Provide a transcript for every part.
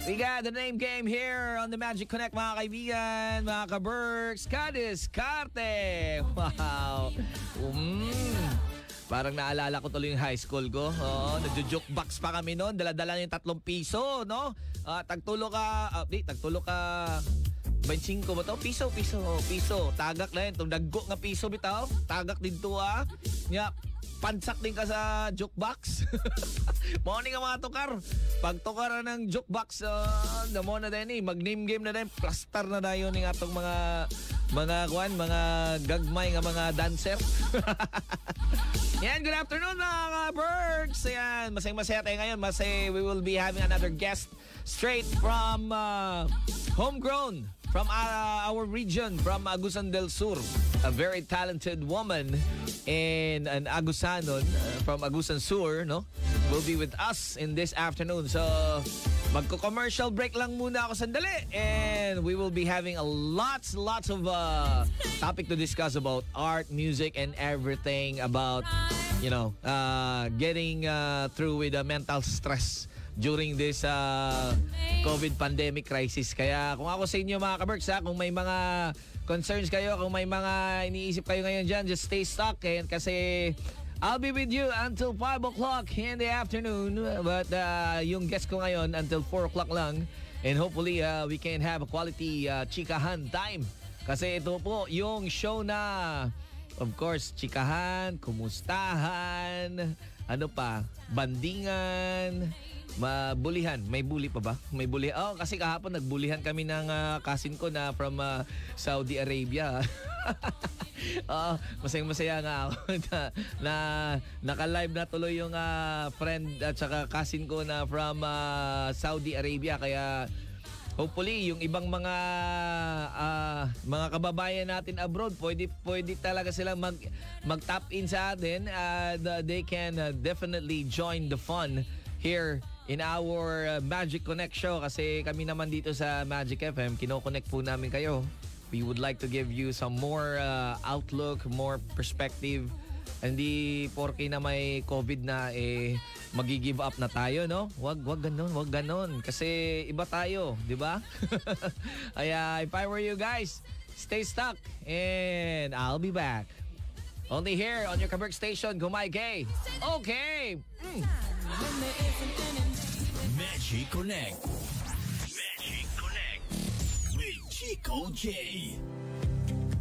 We got the name game here on the Magic Connect, mga kaibigan, mga ka-Berks, kadiskarte. Wow. Parang naalala ko tuloy yung high school ko. Nagjo-jukebox pa kami noon. Dala-dala yung 3 piso, no? Tagtulo ka, 25 ba to? Piso. Tagak na yun. Itong daggo nga piso bitaw. Tagak din to, Nya, pansak din ka sa jukebox. Morning ang mga tukar. Pag tukar ng jukebox, damo na din mag-name game na din. Plaster na dayon ng atong mga gagmay nga mga dancer. Yan, good afternoon mga Berks. Yan, masaya tayo ngayon. We will be having another guest straight from homegrown, from our region, from Agusan del Sur. A very talented woman in an Agusanon from Agusan Sur, no? Will be with us in this afternoon. So, magko-commercial break lang muna ako sandali. And we will be having lots of topic to discuss about art, music, and everything about, getting through with the mental stress during this COVID pandemic crisis. Kaya kung ako sa inyo mga ka-Berks, kung may mga concerns kayo, kung may mga iniisip kayo ngayon dyan, just stay stuck. Kasi I'll be with you until 5 o'clock in the afternoon. But yung guest ko ngayon until 4 o'clock lang. And hopefully we can have a quality chikahan time. Kasi ito po yung show na, of course, chikahan, kumustahan, bandingan, bulihan. May bully pa ba? May bully. Kasi kahapon nagbulihan kami ng kasin ko na from Saudi Arabia. Masaya nga ako na naka-live na tuloy yung friend at saka kasin ko na from Saudi Arabia. Kaya hopefully yung ibang mga kababayan natin abroad, pwede talaga silang mag-tap in sa atin. They can definitely join the fun here in our Magic Connect show. Kasi kami naman dito sa Magic FM, kino-connect po namin kayo. We would like to give you some more outlook, more perspective. Hindi porke na may COVID na magi-give up na tayo, no? Wag ganon. Kasi iba tayo, di ba? Kaya if I were you guys, stay stuck and I'll be back. Only here on your ka-Berks station, Gumay Gay. Okay. Magic Connect. Chico J.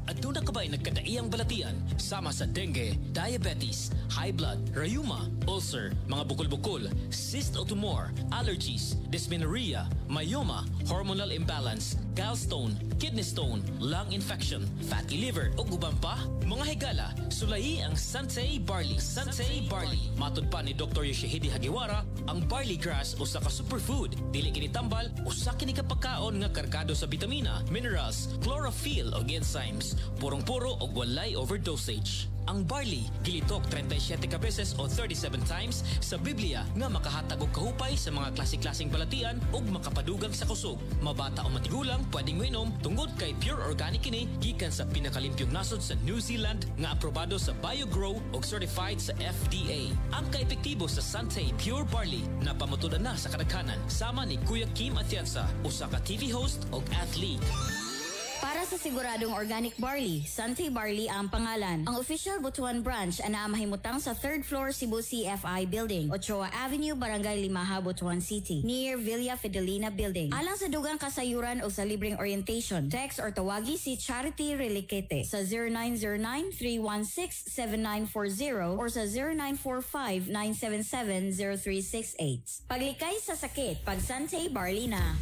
Aduna ka ba'y nagkadaiyang balatian sama sa dengue, diabetes, high blood, rheuma, ulcer, mga bukol-bukol, cyst o tumor, allergies, dysmenorrhea, myoma, hormonal imbalance, gallstone, kidney stone, lung infection, fatty liver o guban pa? Mga higala, sulayi ang Santay Barley. Santay Barley. Matud pa ni Dr. Yoshihide Hagiwara, ang barley grass usa ka superfood. Dili kini tambal, usa kini ka pagkaon nga kargado sa vitamina, minerals, chlorophyll o enzymes. Purong-puro o walay overdosage. Ang barley, gilitok 37 ka beses o 37 times sa Biblia nga makahatag og kahupay sa mga klase-klaseng balatian ug makapadugang sa kusog. Mabata o matigulang pwedeng minom tungod kay pure organic kini gikan sa pinakalimpyong nasod sa New Zealand nga aprobado sa BioGrow ug certified sa FDA. Ang kaepektibo sa Santay Pure Barley na pamutudan na sa kadaghanan sama ni Kuya Kim Atienza, usa ka TV host ug athlete. Para sa siguradong organic barley, Santay Barley ang pangalan. Ang official Butuan branch ana mahimutang sa 3rd floor Cebu CFI Building, Ochoa Avenue, Barangay Limaha, Butuan City, near Villa Fidelina Building. Alang sa dugang kasayuran o sa libreng orientation, text or tawagi si Charity Reliquete sa 0909-316-7940 or sa 0945-977-0368. Paglikay sa sakit, pag Santay Barley na.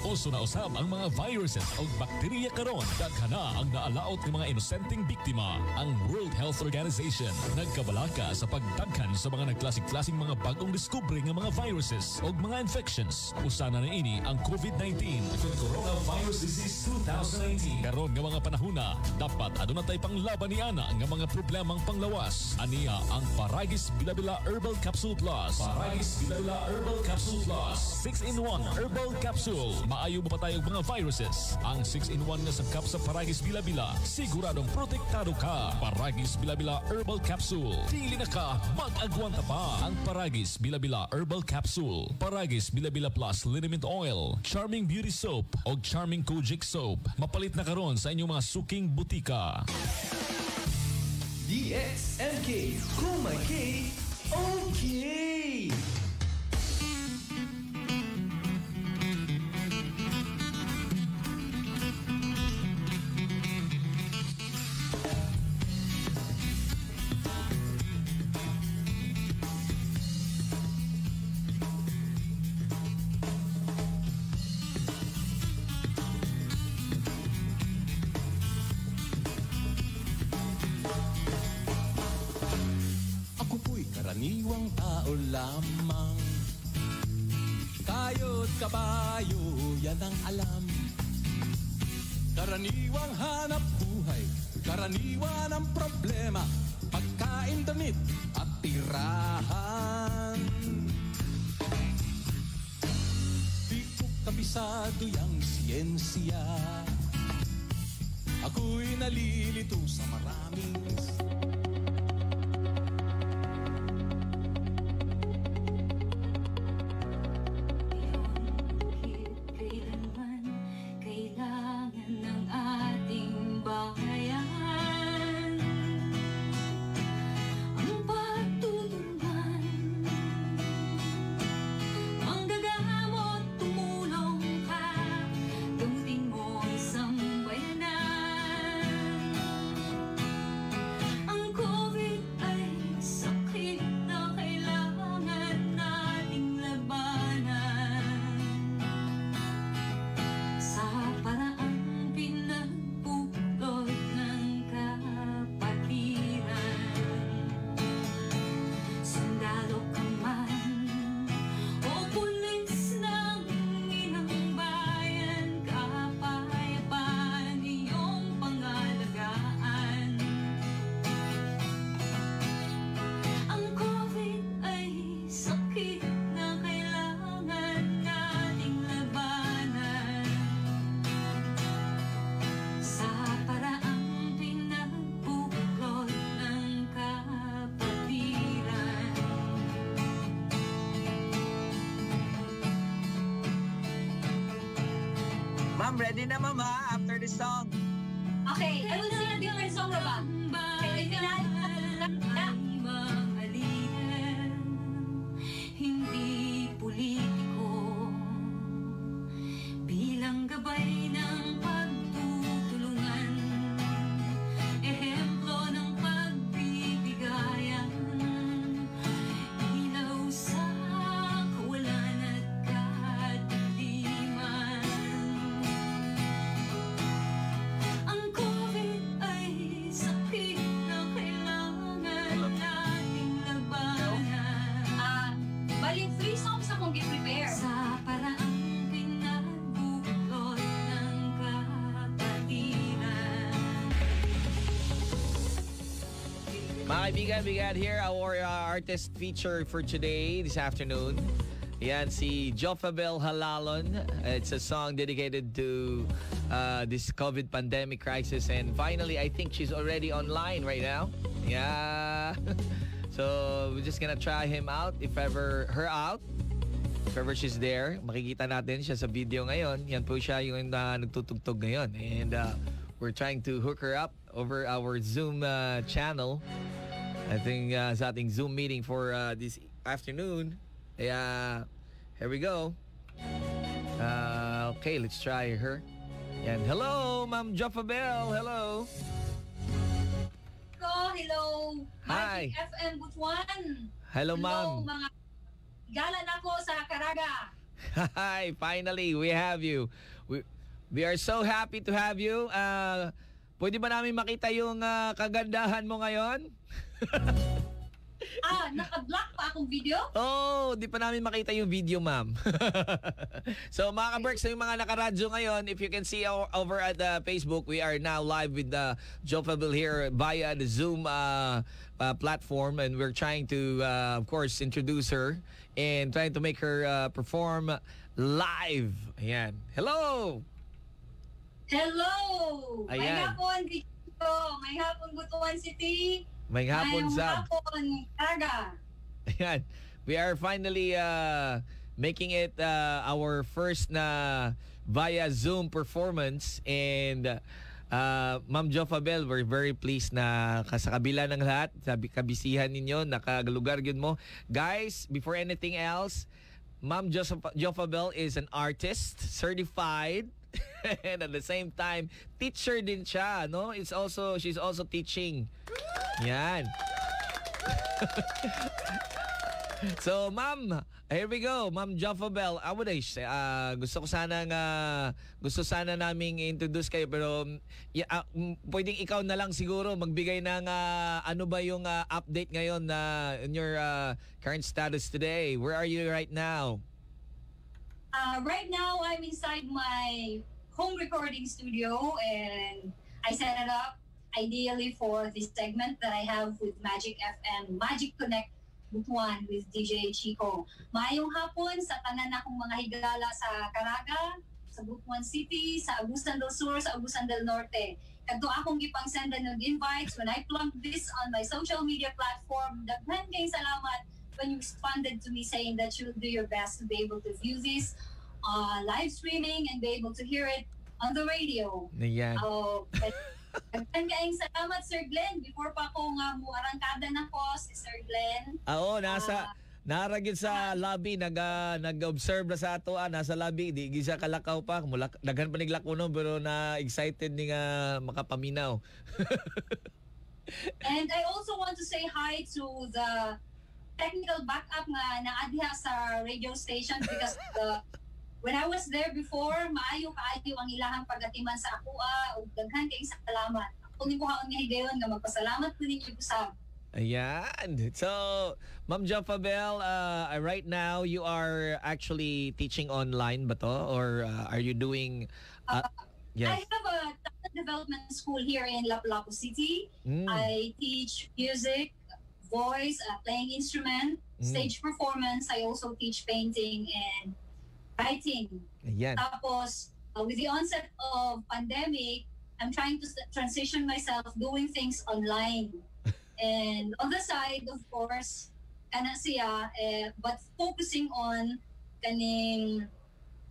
Uso na usab ang mga viruses o bakterya karon. Daghana ang naalaot ng mga inosenteng biktima. Ang World Health Organization nagkabalaka sa pagdaghan sa mga nagklasik-klasing mga bagong diskubre ng mga viruses o mga infections. Usa na ini ang COVID-19 ug Coronavirus Disease 2019. Karon nga mga panahuna, dapat aduna tay panglaban ni ana nga mga problemang panglawas. Aniya ang Paragis Bila-Bila Herbal Capsule Plus. Paragis Bila-Bila Herbal Capsule Plus. 6-in-1 Herbal Capsule. maayo mapatay og mga viruses. Ang 6-in-1 nga sangkap sa Paragis Bila-Bila, siguradong protektado ka. Paragis Bila-Bila Herbal Capsule. Dili na ka mag-agwanta pa. Ang Paragis Bila-Bila Herbal Capsule, Paragis Bila-Bila Plus Liniment Oil, Charming Beauty Soap o Charming Kojic Soap. Mapalit na karon sa inyong mga suking butika. DXMK, kung may K, okay! Karaniwang tao lamang, kayo't kabayo, yan ang alam. Karaniwang hanap buhay, karaniwan ang problema, pagkain, damit at tirahan. Di ko kabisado yang siyensya, ako'y nalilito sa maraming Ready na, Mama, after this song. Okay, I will sing a different song na ba? Okay, hindi politiko bilang gabay ng pagtutulungan, ehemplo ng pagbibigayan, ilaw sa kawalan at kadiliman. Ang COVID ay sakit na kailangan nating labanan. Bali, 3 songs akong gi-prepare. Sa paraang pinagbuklod ng kapatiran. Mga kaibigan, we got here our artist feature for today, this afternoon. Yan, si Jofabel Halalon. It's a song dedicated to this COVID pandemic crisis. And finally, I think she's already online right now. Yeah. So, we're just gonna try him out, if ever she's there. Makikita natin siya sa video ngayon. Yan po siya yung nagtutugtog ngayon. And we're trying to hook her up over our Zoom channel. I think sa ating Zoom meeting for this afternoon. Yeah, here we go. Okay, let's try her. Yan. Hello, Ma'am Jofabel. Hello. Hello. Hi. Magic FM Butuan. Hello, Ma'am. Hello, mga gala na ko sa Caraga. Hi, finally, we have you. We are so happy to have you. Pwede ba namin makita yung kagandahan mo ngayon? Naka-block pa akong video? Oh, di pa namin makita yung video, ma'am. So, mga ka-Berks, yung mga nakaradyo ngayon, if you can see over at Facebook, we are now live with Jofabil here via the Zoom platform, and we're trying to, of course, introduce her and trying to make her perform live. Ayan. Hello! Hello! Ayan. May hapon dito. May hapon Butuan City. May hapon, Sam. May hapon Caraga. Ayan. We are finally making it our first na via Zoom performance, and Ma'am Jofabel, we're very pleased na sa kabila ng lahat, sabi kabisihan ninyo, nakalugar yun mo. Guys, before anything else, Ma'am Jofabel is an artist, certified, and at the same time, teacher din siya, no? She's also teaching. Yan. So, ma'am, here we go. Ma'am Jofabel, gusto sana naming introduce kayo, pero pwedeng ikaw na lang siguro magbigay ng ano ba yung update ngayon in your current status today. Where are you right now? Right now, I'm inside my home recording studio, and I set it up ideally for this segment that I have with Magic FM, Magic Connect Butuan with DJ Chico. Maayong hapon sa tanan akong mga higala sa Caraga, sa Butuan City, sa Agusan del Sur, sa Agusan del Norte. Kadto akong gipang-sendan ng invites when I plugged this on my social media platform. Daghan kayong salamat when you responded to me saying that you'll do your best to be able to view this live streaming and be able to hear it on the radio. Ayan. Daghan kayong salamat, Sir Glenn. Before pa ako nga muarangkada na ko si Sir Glenn. Oo, naragid sa lobby, nag-observe na sa ato, nasa lobby, di gisa kalakaw pa, daghan pa niglakuno, pero na-excited ni nga makapaminaw. And I also want to say hi to the technical backup nga naadya sa radio station, because when I was there before, maayo kaayo ang ilahang pagatiman sa akua, ug daghan kay salamat. Ako ni buhaon nga higayon nga magpasalamat ko ninyo usab. Ayan. So, Ma'am Jofabel, right now you are actually teaching online ba to, or are you doing yes. I have a talent development school here in Lapu-Lapu City. I teach music, voice, playing instrument, stage performance. I also teach painting and writing. Ayan. Tapos, with the onset of pandemic, I'm trying to transition myself doing things online. And on the side, of course, kana siya, but focusing on kaning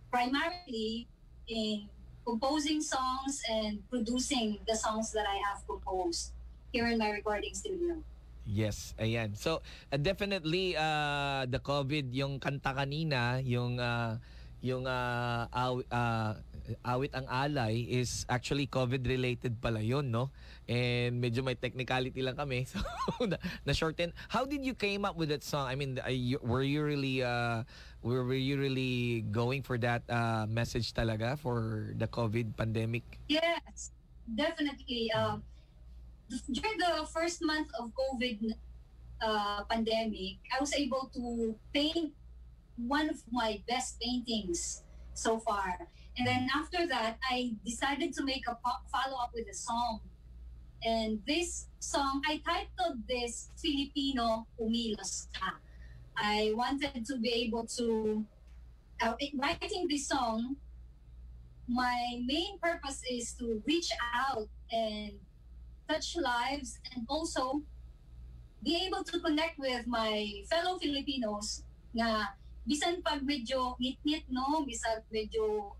primarily in composing songs and producing the songs that I have composed here in my recording studio. Yes, ayan. So, definitely the COVID, yung kanta kanina, yung Awit ang Alay is actually COVID-related pala yun, no? And medyo may technicality lang kami. So, na-shorten. How did you came up with that song? I mean, were you really going for that message talaga for the COVID pandemic? Yes, definitely. During the first month of COVID pandemic, I was able to paint one of my best paintings so far. And then after that, I decided to make a follow-up with a song. And this song, I titled this Filipino Kumilos Ka. I wanted to be able to, writing this song, my main purpose is to reach out and touch lives, and also be able to connect with my fellow Filipinos na bisan pag medyo ngit-ngit, no, bisan medyo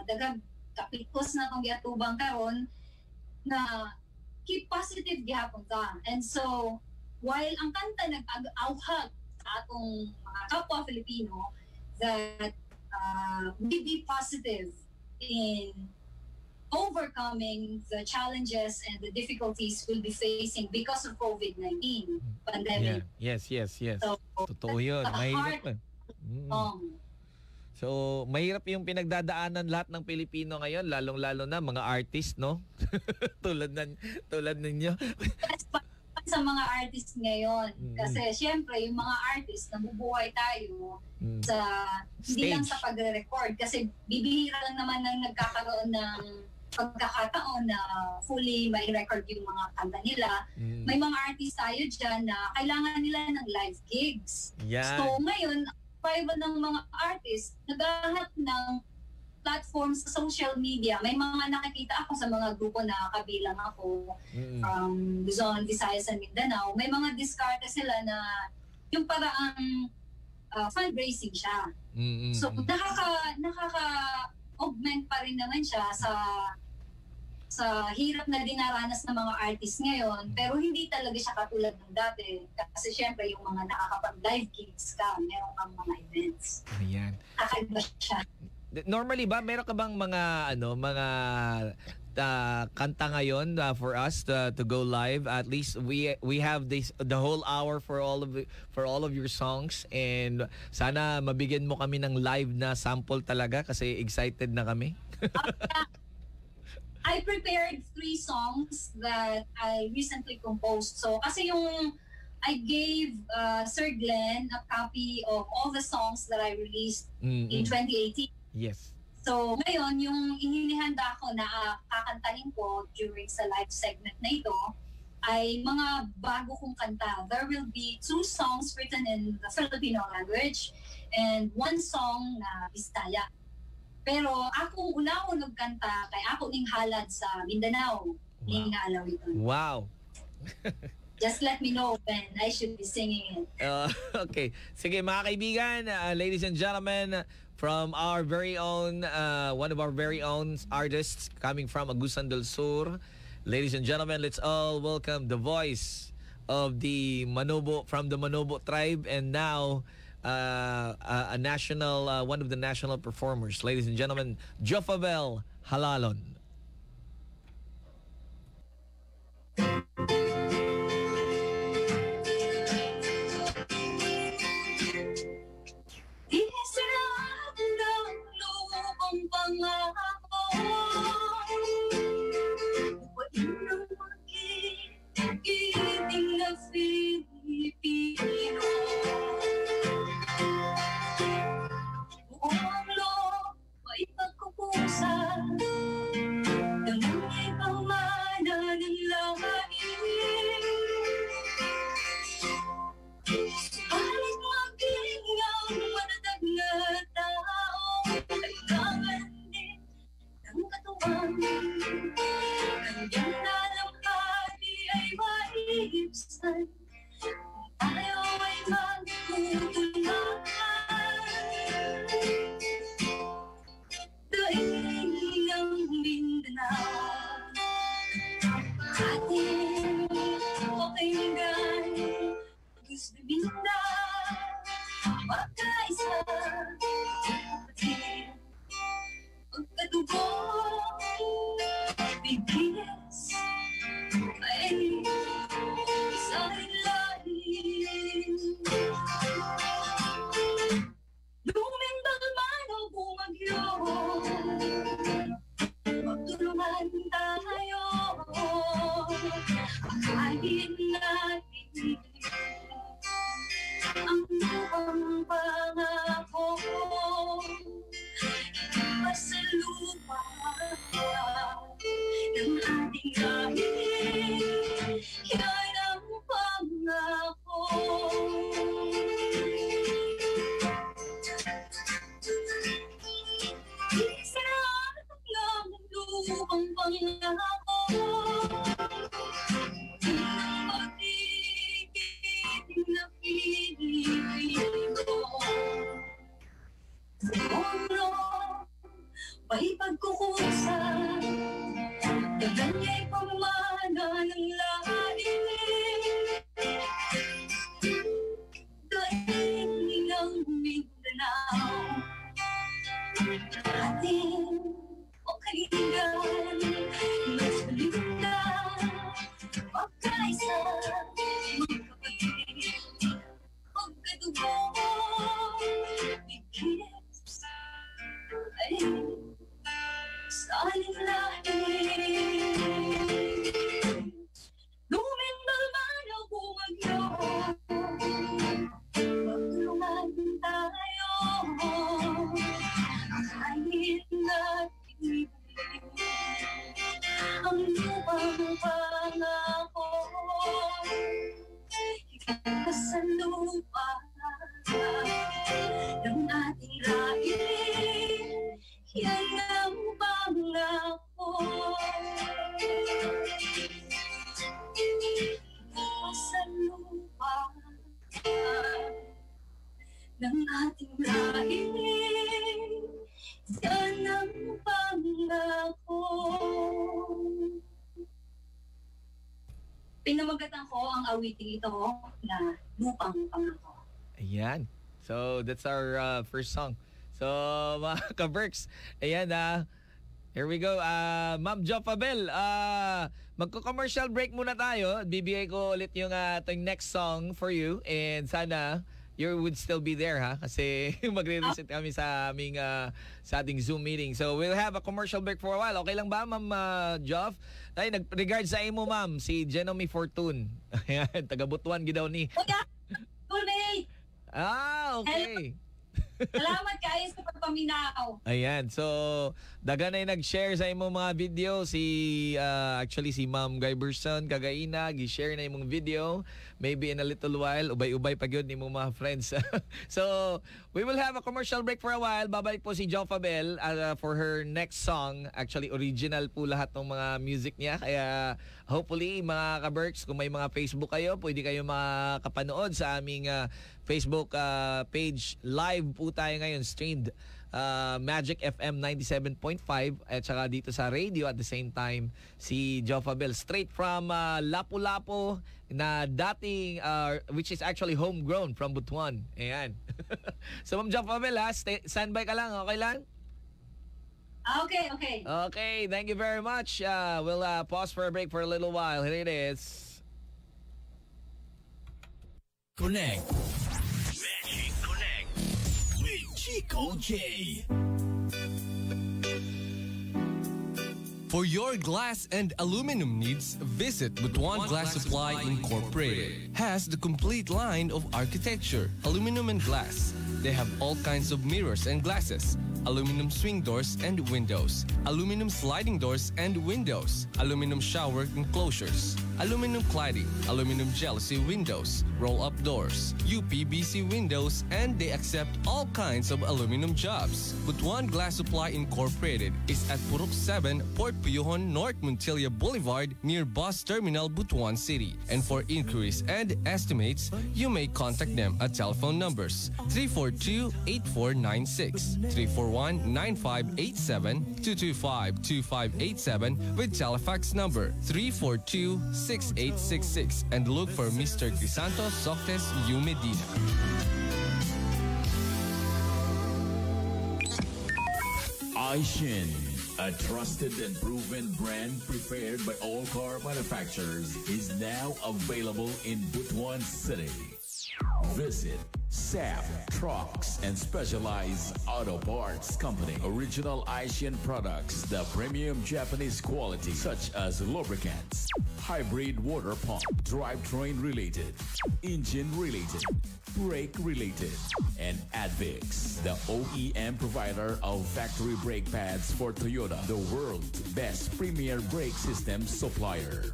dagag kapikos na itong giatubang karon, na keep positive gihapon ta. And so, while ang kanta nag-auhag sa atong mga kapwa Filipino that we be positive in overcoming the challenges and the difficulties we'll be facing because of COVID-19 pandemic. Yeah. Yes. So, totoo yun. Mahirap. So, mahirap yung pinagdadaanan lahat ng Pilipino ngayon, lalong-lalo na mga artist, no? tulad ninyo. sa mga artists ngayon. Kasi syempre, yung mga artists, nabubuhay tayo sa hindi lang sa pagre-record. Kasi bibihira lang naman nang nagkakaroon ng pagkakataon na fully may record yung mga kanta nila. May mga artists tayo dyan na kailangan nila ng live gigs. Yan. So ngayon, iba ng mga artists, naghahanap ng platforms sa social media. May mga nakikita ako sa mga grupo na kabilang ako from Luzon, Visayas, and Mindanao. May mga diskarte sila na yung paraang fundraising siya. So nakaka-augment pa rin naman siya sa hirap na dinaranas ng mga artists ngayon, pero hindi talaga siya katulad ng dati. Kasi syempre yung mga nakakapag-live gigs ka, meron kang mga events. Ayan. Kakaiba siya. Normally ba meron ka bang mga kanta ngayon for us to go live? At least we have the whole hour for all of your songs, and sana mabigyan mo kami ng live na sample talaga kasi excited na kami. I prepared 3 songs that I recently composed. So kasi I gave Sir Glenn a copy of all the songs that I released in 2018. Yes. So ngayon, yung inihanda ko na kakantahin ko during sa live segment na ito ay mga bago kong kanta. There will be 2 songs written in the Filipino language and 1 song na Bisaya. Pero akong una-una nagkanta kay ako ning halad sa Mindanao. Ning alawiton. Wow. Just let me know when I should be singing it. Okay. Sige mga kaibigan, ladies and gentlemen, from our very own, one of our very own artists coming from Agusan del Sur. Ladies and gentlemen, let's all welcome the voice of the Manobo, from the Manobo tribe, and now a national, one of the national performers. Ladies and gentlemen, Jofabel Halalon. Giting na Filipino, buong loob ay pagkukusan ng may pamana ng lahain. Subalit maging ang manatag na tao, kailangan din ng katuwang. Kanyang dalamhati ay maibsan, tayo ay magtutulungan. Daing ng Mindanao, ating pakinggan, gusto binda, magkaisa, kapatid, pagkatubo, bigis, ay isang lalim. Lumimbang man o bumagyo, magtulungan tayo, akayin natin ng ating lahi. Yan ang pangako. Pinamagatan ko ang awiting ito na Lupang Pangako. Ayan. So, that's our first song. So, mga ka-Berks, ayan here we go. Ma'am Jofabel, magko-commercial break muna tayo. Bibigay ko ulit yung ating next song for you. And sana you would still be there, ha? Kasi magre-reset kami sa aming sa ating Zoom meeting. So, we'll have a commercial break for a while. Okay lang ba, Ma'am Joff? Ay, nag-regard sa imo, Ma'am, si Genomy Fortune. Ayan, taga Butuan gidaw ni. Kulay! Okay. Salamat kayo sa pagpaminaw. Ayan, so daga na nag-share sa imong mga video actually si Ma'am Guyberson Kagaina gi-share na imong video. Maybe in a little while ubay-ubay pa gyud nimong mga friends. So we will have a commercial break for a while. Babalik po si Jofabel for her next song. Actually original po lahat ng mga music niya, kaya hopefully mga ka-Berks, kung may mga Facebook kayo, pwede kayo makapanood sa aming Facebook page. Live po tayo ngayon, streamed Magic FM 97.5 at saka dito sa radio at the same time si Jofabel straight from Lapu-Lapu na dating which is actually homegrown from Butuan. Ayan. So Ma'am Jofabel, standby ka lang, okay lang? Okay. Okay, thank you very much. We'll pause for a break for a little while. Here it is. Connect. Magic Connect with Chico J. For your glass and aluminum needs, visit Butuan Glass Supply Incorporated. Has the complete line of architecture, aluminum and glass. They have all kinds of mirrors and glasses, aluminum swing doors and windows, aluminum sliding doors and windows, aluminum shower enclosures, aluminum cladding, aluminum jealousy windows, roll-up doors, UPVC windows, and they accept all kinds of aluminum jobs. Butuan Glass Supply Incorporated is at Purok 7, Port Puyuhon, North Montilla Boulevard, near Bus Terminal, Butuan City. And for inquiries and estimates, you may contact them at telephone numbers 342-8496, 341-9587, 225-2587 with telefax number 342-6866 and look for Mr. Crisanto Soctes U. Medina. Aishin, a trusted and proven brand prepared by all car manufacturers, is now available in Butuan City. Visit SAP Trucks and Specialized Auto Parts Company. Original Asian products, the premium Japanese quality, such as lubricants, hybrid water pump, drivetrain related, engine related, brake related, and Advix, the OEM provider of factory brake pads for Toyota, the world's best premier brake system supplier.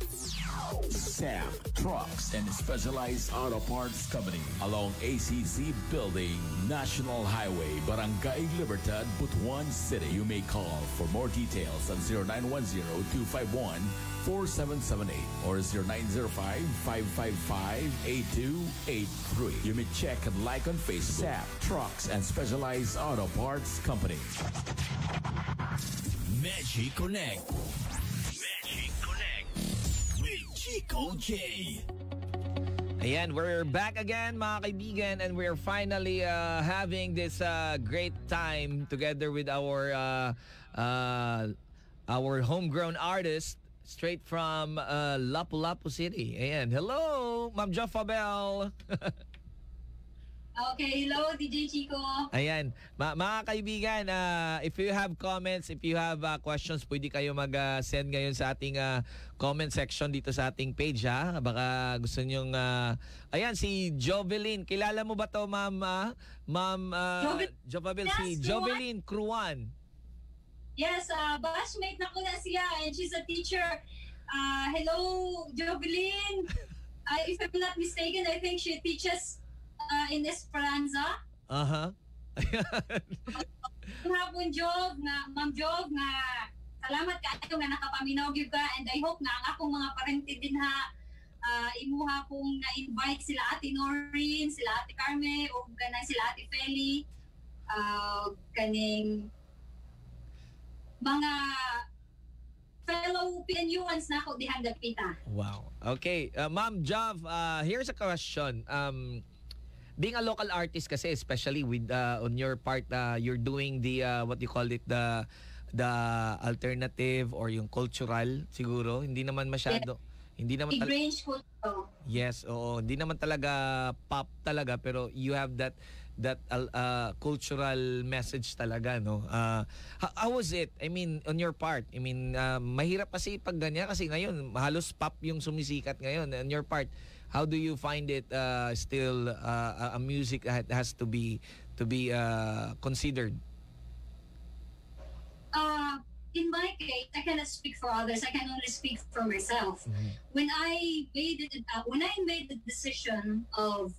SAP Trucks and Specialized Auto Parts Company along ACC Building, National Highway, Barangay Libertad, Butuan City. You may call for more details on 0910-251-4778 or 0905-555-8283. You may check and like on Facebook. SAP Trucks and Specialized Auto Parts Company. Magic Connect. Magic Connect with Chico J. Ayan, we're back again mga kaibigan, and we're finally having this great time together with our homegrown artist straight from Lapu-Lapu City. Ayan, hello, Ma'am Jofabel. Okay, hello DJ Chico. Ayan, mga kaibigan, if you have comments, if you have questions, pwede kayo mag-send ngayon sa ating comment section dito sa ating page, ha? Baka gusto nyong, ayan, si Jovelyn. Kilala mo ba to, Ma'am? Jofabel, Yes, si Jovelyn Cruan. Yes, batchmate na ko na siya and she's a teacher. Hello, Jovelyn. If I'm not mistaken, I think she teaches in Esperanza. Aha. Hapon Job nga Ma'am Job nga salamat kaayo nga nakapaminaw gyud ka, and I hope nga ang akong mga parente din ha imuha kong na-invite sila Ate Noreen, sila Ate Carme, o ganang sila Ate Feli, kaning mga fellow PNUans na ako dihang dapita. Wow. Okay. Ma'am Jav, here's a question. Being a local artist kasi, especially with on your part, you're doing the what you call it, the alternative or yung cultural siguro. Hindi naman masyado. Hindi naman range ko to. Yes, oo. Hindi naman talaga pop talaga, pero you have that cultural message talaga, no? How was it? I mean, on your part? I mean, mahirap kasi pag ganyan kasi ngayon halos pop yung sumisikat ngayon. On your part, how do you find it still a music that has to be considered? In my case, I cannot speak for others. I can only speak for myself. When I made the decision of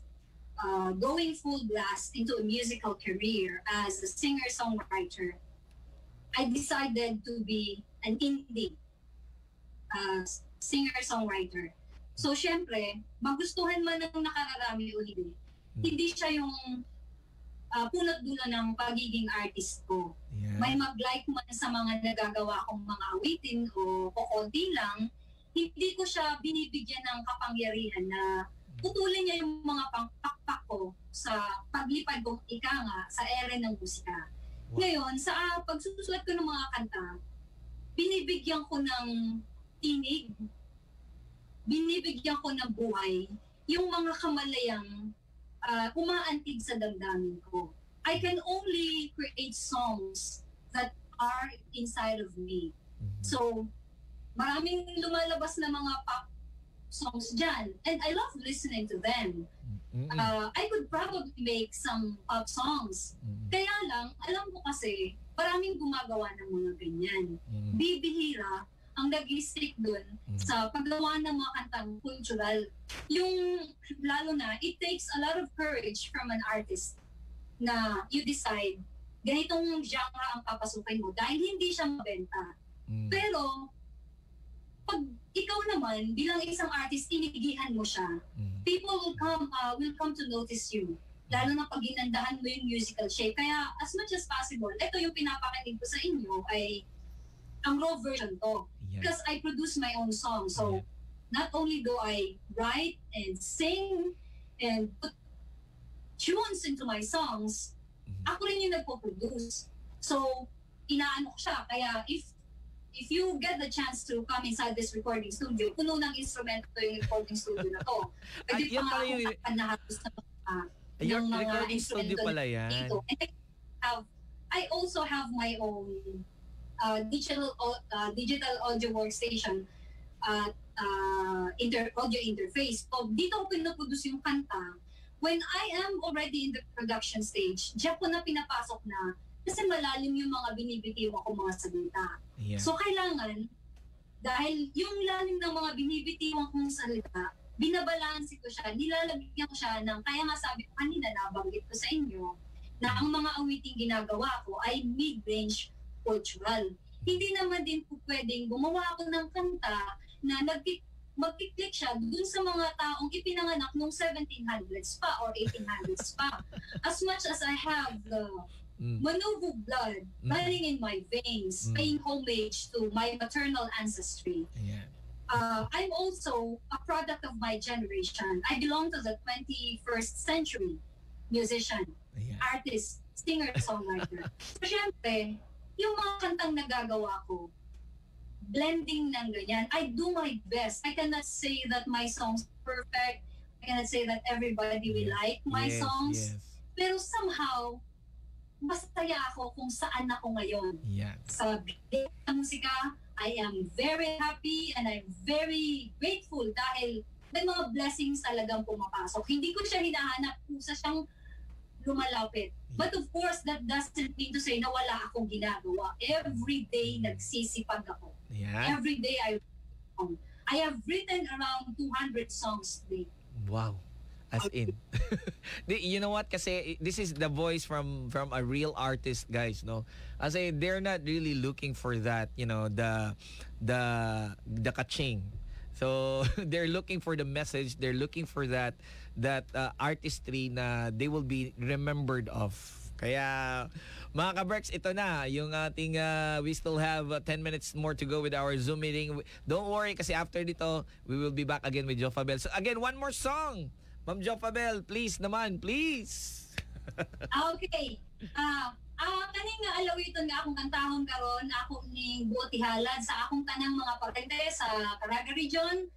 going full blast into a musical career as a singer-songwriter, I decided to be an indie singer-songwriter. So, syempre, magustuhan man ng nakararami o hindi siya yung punot dulo ng pagiging artist ko. Yeah. May mag-like man sa mga nagagawa kong mga awitin o kukunti lang, hindi ko siya binibigyan ng kapangyarihan na putulin niya yung mga pangpakpak ko sa paglipad kong ika nga sa ere ng musika. Wow. Ngayon, sa pagsusulat ko ng mga kanta, binibigyan ko ng tinig, binibigyan ko ng buhay yung mga kamalayang umaantig sa damdamin ko. I can only create songs that are inside of me. So, maraming lumalabas na mga pop songs dyan. And I love listening to them. I could probably make some pop songs. Kaya lang, alam ko kasi, maraming gumagawa ng mga ganyan. Bibihira ang nag-stick dun sa paggawa ng mga kantang cultural. Yung, lalo na, it takes a lot of courage from an artist na you decide, ganitong genre ang papasukin mo dahil hindi siya mabenta. Pero, pag ikaw naman, bilang isang artist, inigihan mo siya, people will come to notice you. Lalo na pag ginandahan mo yung musical shape. Kaya, as much as possible, ito yung pinapakinig ko sa inyo ay ang raw version to. Because I produce my own song. So, not only do I write and sing and put tunes into my songs, ako rin yung nagpo-produce. So, inaano ko siya. Kaya, if you get the chance to come inside this recording studio, puno ng instrumento yung recording studio na to. Pwede pa nga akong takpan yung recording studio pala yan. And I also have my own digital audio workstation audio interface. So, dito ko pinaproduce yung kanta. When I am already in the production stage, diyan ko na pinapasok na kasi malalim yung mga binibitiwan ko mga salita. So, kailangan, dahil yung lalim ng mga binibitiwan kong salita, binabalansi ko siya, nilalagyan ko siya ng, kaya nga sabi ko kanina, nabanggit ko sa inyo, na ang mga awiting ginagawa ko ay mid-range cultural. Hindi naman din po pwedeng gumawa ako ng kanta na mag-click siya dun sa mga taong ipinanganak noong 1700s pa or 1800s pa. As much as I have the Manovo blood running in my veins, paying homage to my maternal ancestry, I'm also a product of my generation. I belong to the 21st century musician, artist, singer, songwriter. So, syempre, yung mga kantang nagagawa ko, blending ng ganyan, I do my best. I cannot say that my songs are perfect. I cannot say that everybody will like my songs. Pero somehow, masaya ako kung saan ako ngayon. Sa bigay ng musika, I am very happy and I'm very grateful dahil may mga blessings talagang pumapasok. Hindi ko siya hinahanap kung sa siyang lumalapit. But of course, that doesn't mean to say na wala akong ginagawa. Every day, nagsisipag ako. Every day, I have written around 200 songs today. Wow. As in. You know what? Kasi this is the voice from a real artist, guys, no? Kasi they're not really looking for that, you know, the kaching. So they're looking for the message, they're looking for that artistry na they will be remembered of. Kaya mga ka-Berks, ito na yung ating we still have 10 minutes more to go with our Zoom meeting. Don't worry kasi after dito we will be back again with Jofabel. So again, one more song. Ma'am Jofabel, please naman, please. Okay. Kaning nga alawiton nga akong kantahon karon, ako ning buotihalad sa akong tanang mga parente sa Caraga Region.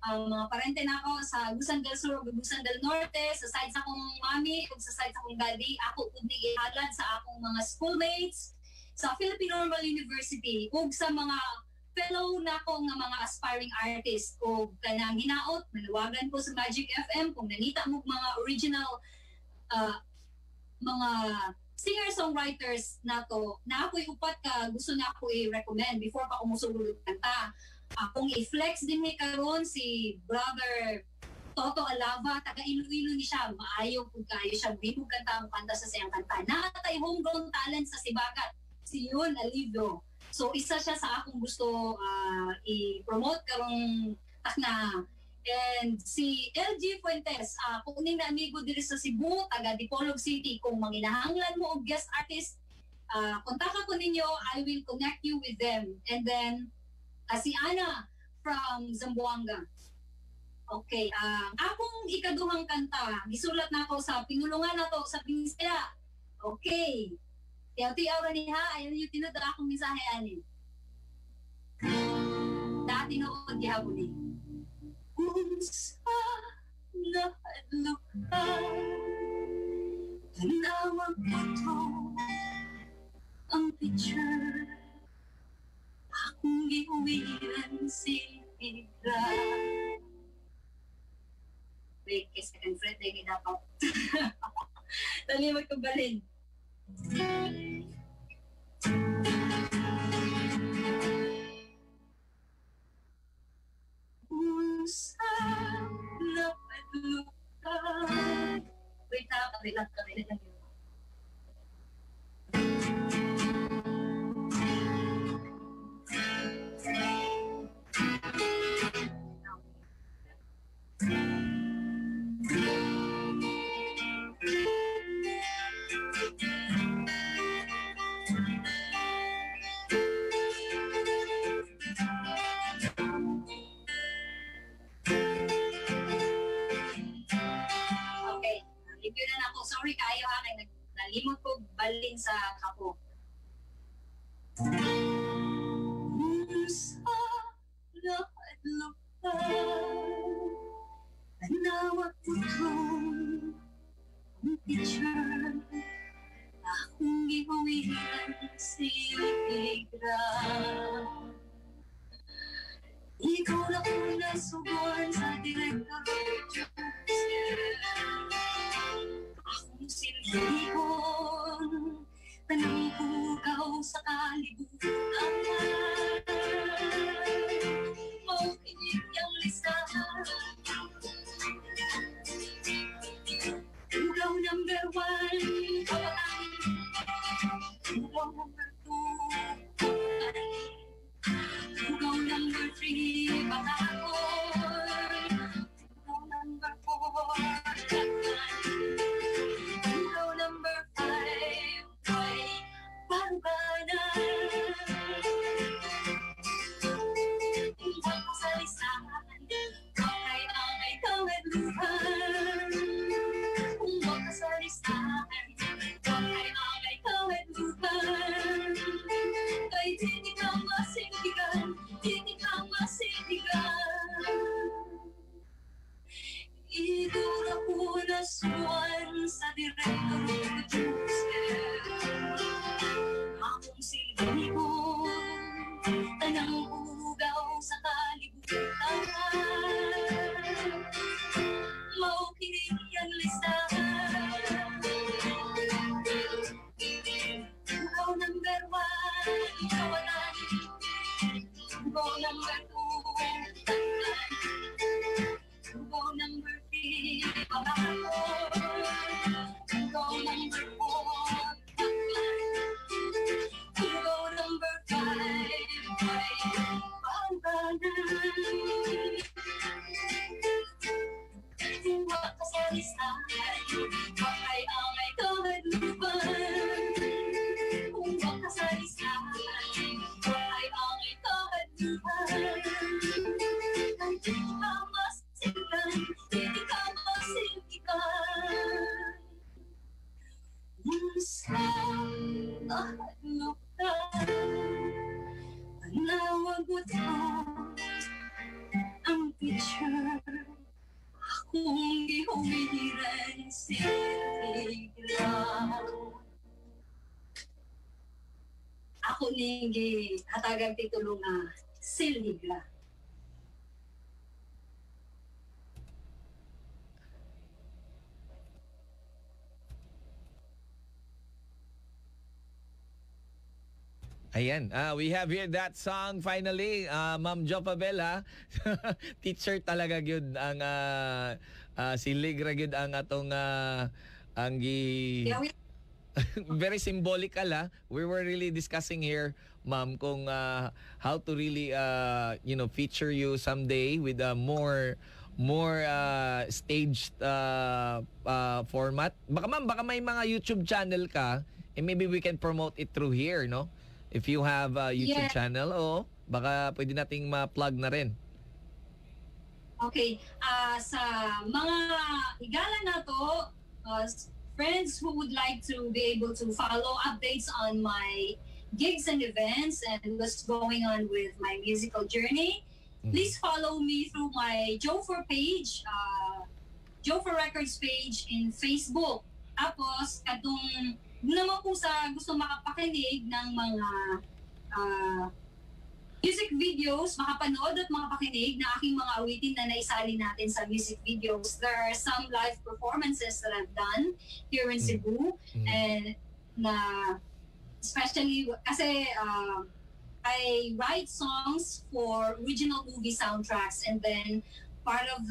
Ang mga parente nako sa Gusan del Sur ug Gusan del Norte, sa side sa akong mami ug sa side sa akong daddy, ako ug ning ihalad sa akong mga schoolmates sa Philippine Normal University ug sa mga fellow nako nga mga aspiring artists ug kanang hinaot manawagan ko sa Magic FM kung nanita mo mga original mga singer-songwriters nato na ako'y upat ka gusto na ako i-recommend before pa umusulod kanta. Akong i-flex din ni karon si brother Toto Alava, taga Iloilo ni siya, maayo kung kayo siya bimog kanta ang kanta sa siyang kanta. Nakatay homegrown talent sa Sibagat, si Yun Alivio. So isa siya sa akong gusto i-promote karong takna. And si LG Fuentes, kung ning na amigo diri sa Cebu, taga Dipolog City, kung manginahanglan mo og guest artist, kontakan ko ninyo, I will connect you with them. And then si Ana from Zamboanga. Okay, akong ikaduhang kanta, gisulat na ako sa pinulungan na to sa Pinsaya. Okay. Tiyaw-tiyaw ra ni ha, ayun yung tinod akong mensahe ani. Dati noon gihapon ni. Unsa nahadlukan, tanawang ito ang picture. Akong giuwiran siya. Wait, kay second friend, ay dapat. Talimod ko balin. Unsa napadlukan. Wait na, kabilang yun. Sorry kayo ha, kaya nalimot ko balin sa kapo. Unsa nahadlukan, tanawag putong ang picture. Akong gihuwihan siya. Ikaw na ko nasubuan sa direktor. Akong silihon, tanang pugaw sa kalibutan. Maukinig ang listahan. Pugaw number 1, kawalan. Pugaw number 2, pugaw number 3, bakakon. Pugaw number 4, pugaw number 5, ay baruganan. Huwag mo sa listahan, ay ang ikaw at luhan. Huwag mo sa listahan, ay ang ikaw at luhan. Kay di ka masindigan, di ka masindigan. Idura ko na suwan sa direktor producer. Akong silbihon, tanang ugaw sa kalibutan. Maukinig ang listahan. Ugaw number 1, kawalan. Ugaw number 2, tanggan. Ugaw number 3, pangako. Ugaw number ning hatagang titulo nga Siligra. Ayan, we have here that song finally. Ma'am Jopabel, ha? Teacher talaga yun ang Siligra yun ang atong ang very symbolical, ha? We were really discussing here, ma'am, kung how to really feature you someday with a more staged format. Baka ma'am, baka may mga YouTube channel ka, and maybe we can promote it through here, no? If you have a YouTube channel, baka pwede nating ma-plug na rin. Okay. Sa mga higala na to, friends who would like to be able to follow updates on my gigs and events and what's going on with my musical journey, please follow me through my Jofor page, Jofor Records page in Facebook. Tapos, katong naman po sa gusto makapakinig ng mga music videos, makapanood at makapakinig na aking mga awitin na naisali natin sa music videos. There are some live performances that I've done here in Cebu, and na especially kasi I write songs for original movie soundtracks, and then part of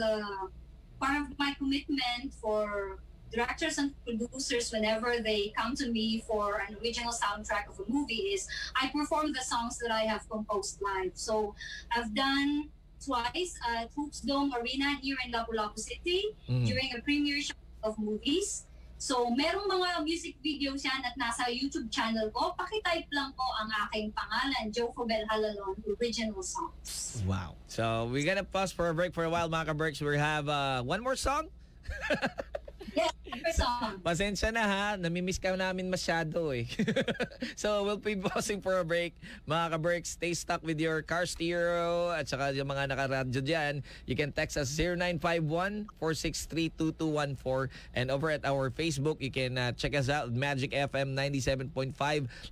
my commitment for directors and producers whenever they come to me for an original soundtrack of a movie is I perform the songs that I have composed live. So I've done twice at Hoops Dome Arena here in Lapu-Lapu City during a premiere show of movies. So merong mga music videos yan at nasa YouTube channel ko. Pakitype lang po ang aking pangalan, Jofobel Halalon, Original Songs. Wow. So we're gonna pause for a break for a while, mga ka-Berks. We have one more song. Yes, song. Pasensya na, ha, namimiss ka namin masyado eh. So we'll be pausing for a break. Mga ka-Berks, stay stuck with your car stereo at saka yung mga nakaradyo dyan. You can text us 0951-463-2214, and over at our Facebook you can check us out, Magic FM 97.5.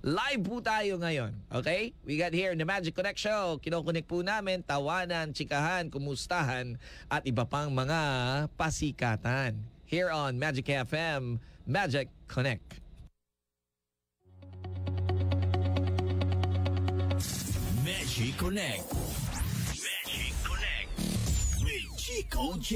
Live po tayo ngayon. Okay? We got here in the Magic Connect Show. Kinokonek po namin tawanan, chikahan, kumustahan at iba pang mga pasikatan. Here on Magic FM, Magic Connect. Magic Connect. Magic Connect with Chico J.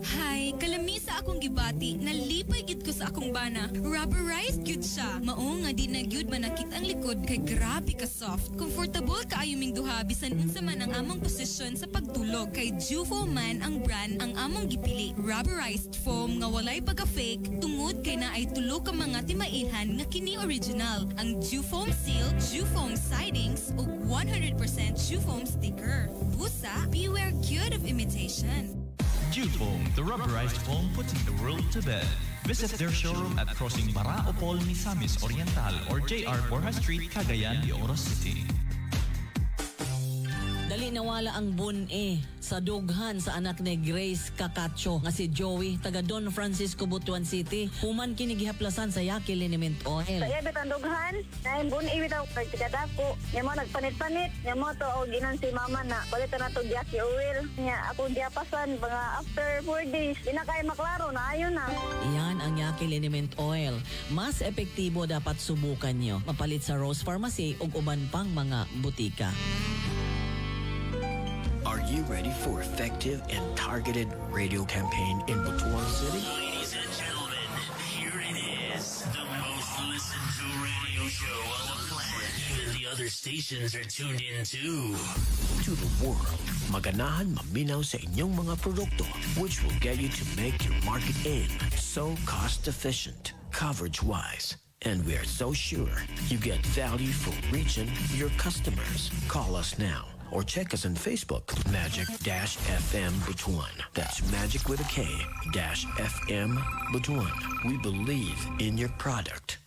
Hay, kalami sa akong gibati, nalipay gid ko sa akong bana. Rubberized gyud siya. Mao nga di na gyud manakit ang likod kay grabe ka soft. Comfortable kaayo ming duha bisan unsa man ang among posisyon sa pagtulog, kay Jufo man ang brand ang among gipili. Rubberized foam nga walay pagka-fake tungod kay naay tulo ka mga timailhan nga kini original. Ang Jufoam seal, Jufoam sidings ug 100% Jufoam sticker. Busa, beware good of imitation. Jufoam, the rubberized foam putting the world to bed. Visit their showroom at Crossing Baraopol, Misamis Oriental or JR Borja Street, Cagayan de Oro City. Dali nawala ang bun sa dughan sa anak ni Grace Cacacho nga si Joey taga Don Francisco, Butuan City. Human kini gihaplasan sa Yaki Liniment Oil. Sa ibit ang dughan, na bun bitaw kay tigadako. Nya mo nagpanit-panit, nya mo to og ginan si mama na palit na to Yaki oil. Nya ako diapasan mga after 4 days, di na kay maklaro na ayon na. Iyan ang Yaki Liniment Oil. Mas epektibo dapat subukan nyo. Mapalit sa Rose Pharmacy ug uban pang mga butika. Are you ready for effective and targeted radio campaign in Butuan City? Ladies and gentlemen, here it is, the most listened to radio show on the planet. Even the other stations are tuned in too. To the world, maganahan maminaw sa inyong mga produkto, which will get you to make your market in so cost efficient, coverage-wise. And we're so sure you get value for reaching your customers. Call us now or check us on Facebook, Magic-FM Butuan. That's Magic with a K, -FM Butuan. We believe in your product.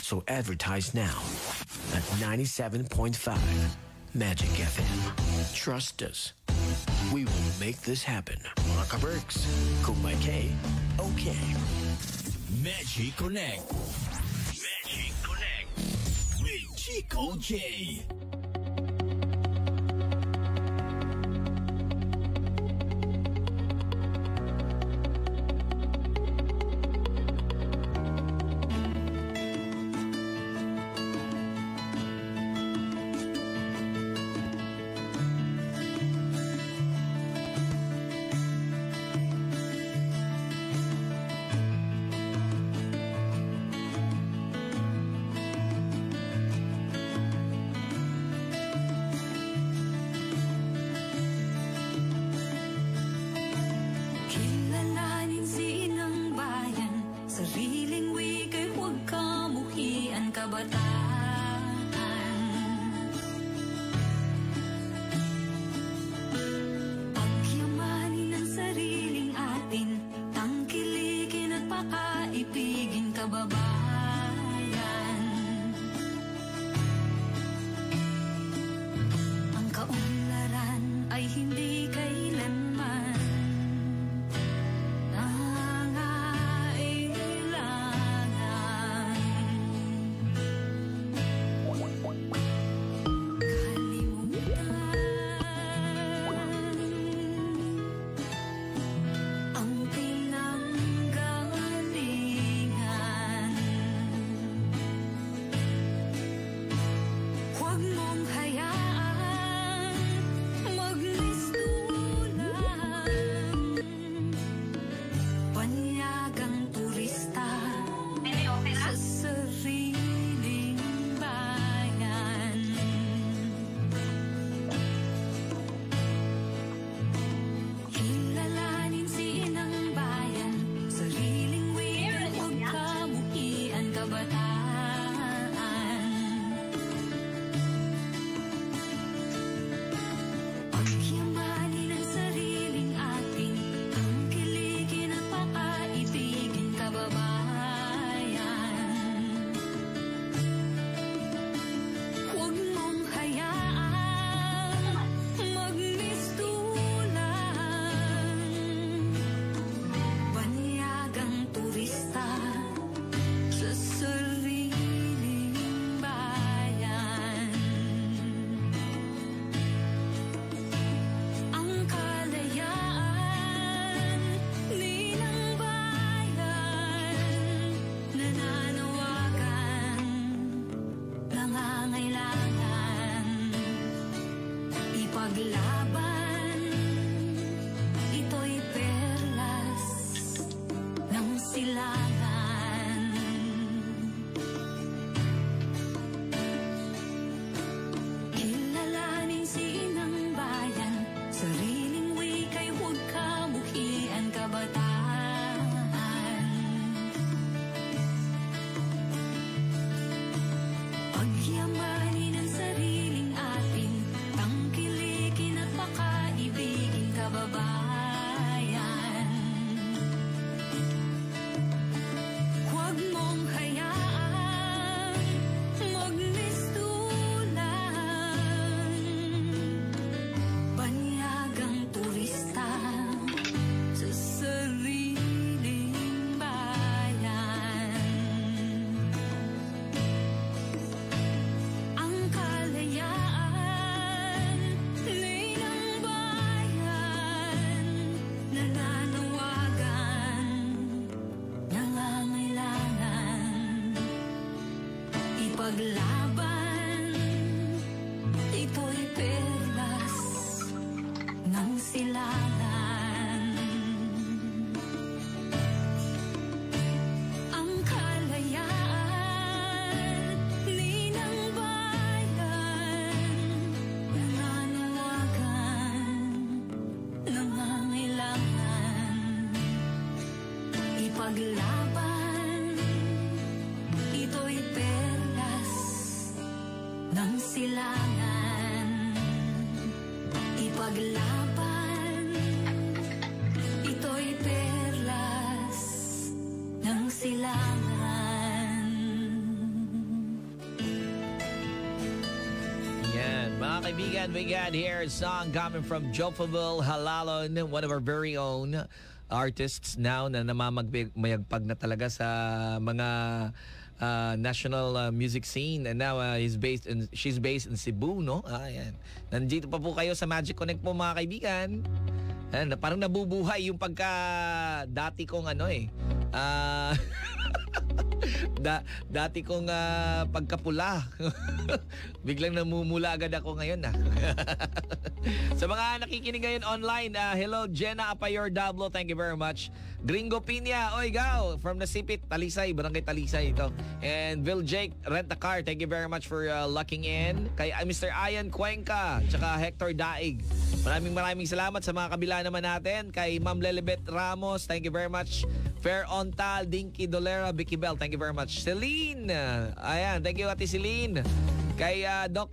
So advertise now at 97.5 Magic FM. Trust us. We will make this happen. Mga ka-Berks, kung may K, okay. Magic Connect. Magic Connect with Chico J. Kilalanin si inang bayan, sariling wika'y huwag kamuhian kabataan. Pagyamanin ang sariling atin, tangkilikin at pakaibigin kababayan. Ang kaunlaran ay hindi kailanman ang pinanggalingan. Huwag mong hayaan magmistulang panyagang turista sa sariling bayan. Kilalanin si inang bayan, sariling wika'y huwag kamuhian kabataan. Pagyamanin ang sariling atin, tangkilikin at pakaibigin kababayan. Huwag mong hayaan magmistulang banyagang turista sa sariling bayan. Ang kalayaan ninang bayan, nananawagan, nangangailangan ipaglaban. Ito'y perlas ng silangan. Kilalanin si inang bayan, sariling wika'y huwag kamuhian kabataan. Pagyamanin ang sariling atin, tangkilikin at pakaibigin kababayan. Huwag mong hayaan magmistulang banyagang turista sa sariling bayan. Ang kalayaan ninang bayan, nananawagan, nangangailangan ipaglaban. Ito'y perlas ng silangan. Ang kalayaan ninang bayan, nananawagan, nangangailangan ipaglaban. Ito'y perlas ng silangan. Ipaglaban. Ito'y perlas ng silangan. Yan, mga kaibigan, we got here a song coming from Jofabel Halalon, one of our very own artists now na namamagmayagpag na talaga sa mga national music scene, and now she's based in Cebu, no? Ayan. Nandito pa po kayo sa Magic Connect po, mga kaibigan. Ayan, parang nabubuhay yung pagka dati kong dati kong pagkapula. Biglang namumula agad ako ngayon. Sa mga nakikinig ngayon online, hello Jenna Apayor Dablo, thank you very much. Gringo Piña, Oigaw, from Nasipit, Talisay, Barangay Talisay ito. And Vil Jake Rent a Car, thank you very much for locking in. Kay Mr. Ian Cuenca, tsaka Hector Daig. Maraming salamat sa mga kabila naman natin. Kay Ma'am Lelibet Ramos, thank you very much. Fair Ontal, Dinky Dolera, Vicky Bell, thank you very much. Celine, ayan, thank you Ate Celine. Kay Doc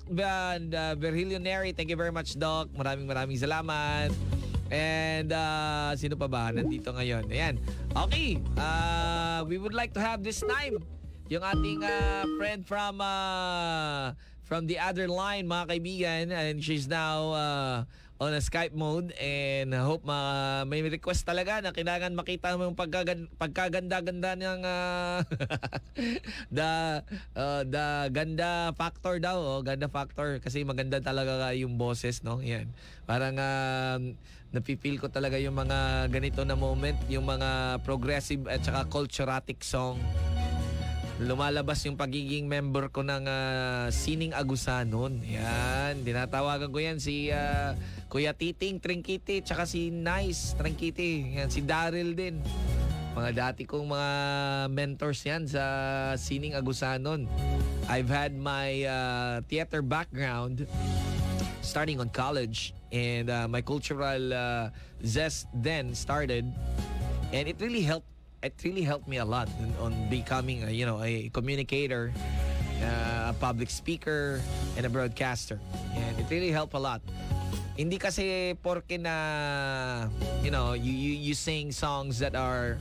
Virgilio Neri, thank you very much Doc. Maraming salamat. And sino pa ba nandito ngayon? Ayan. Okay, we would like to have this time yung ating friend from the other line, mga kaibigan, and she's now on a Skype mode, and hope may request talaga na kailangan makita mo yung pagkaganda-ganda ng the ganda factor daw, ganda factor, kasi maganda talaga yung boses, no? Yan. Parang napipil ko talaga yung mga ganito na moment, yung mga progressive at saka culturatic song. Lumalabas yung pagiging member ko ng Sining Agusanon. Yan, dinatawagan ko yan si Kuya Titing Trinkiti, tsaka si Nice Trinkiti. Yan, si Daryl din. Mga dati kong mga mentors yan sa Sining Agusanon. I've had my theater background starting on college, and my cultural zest then started, and it really helped me a lot on becoming a communicator, a public speaker, and a broadcaster. And it really helped a lot. Hindi kasi porke na you sing songs that are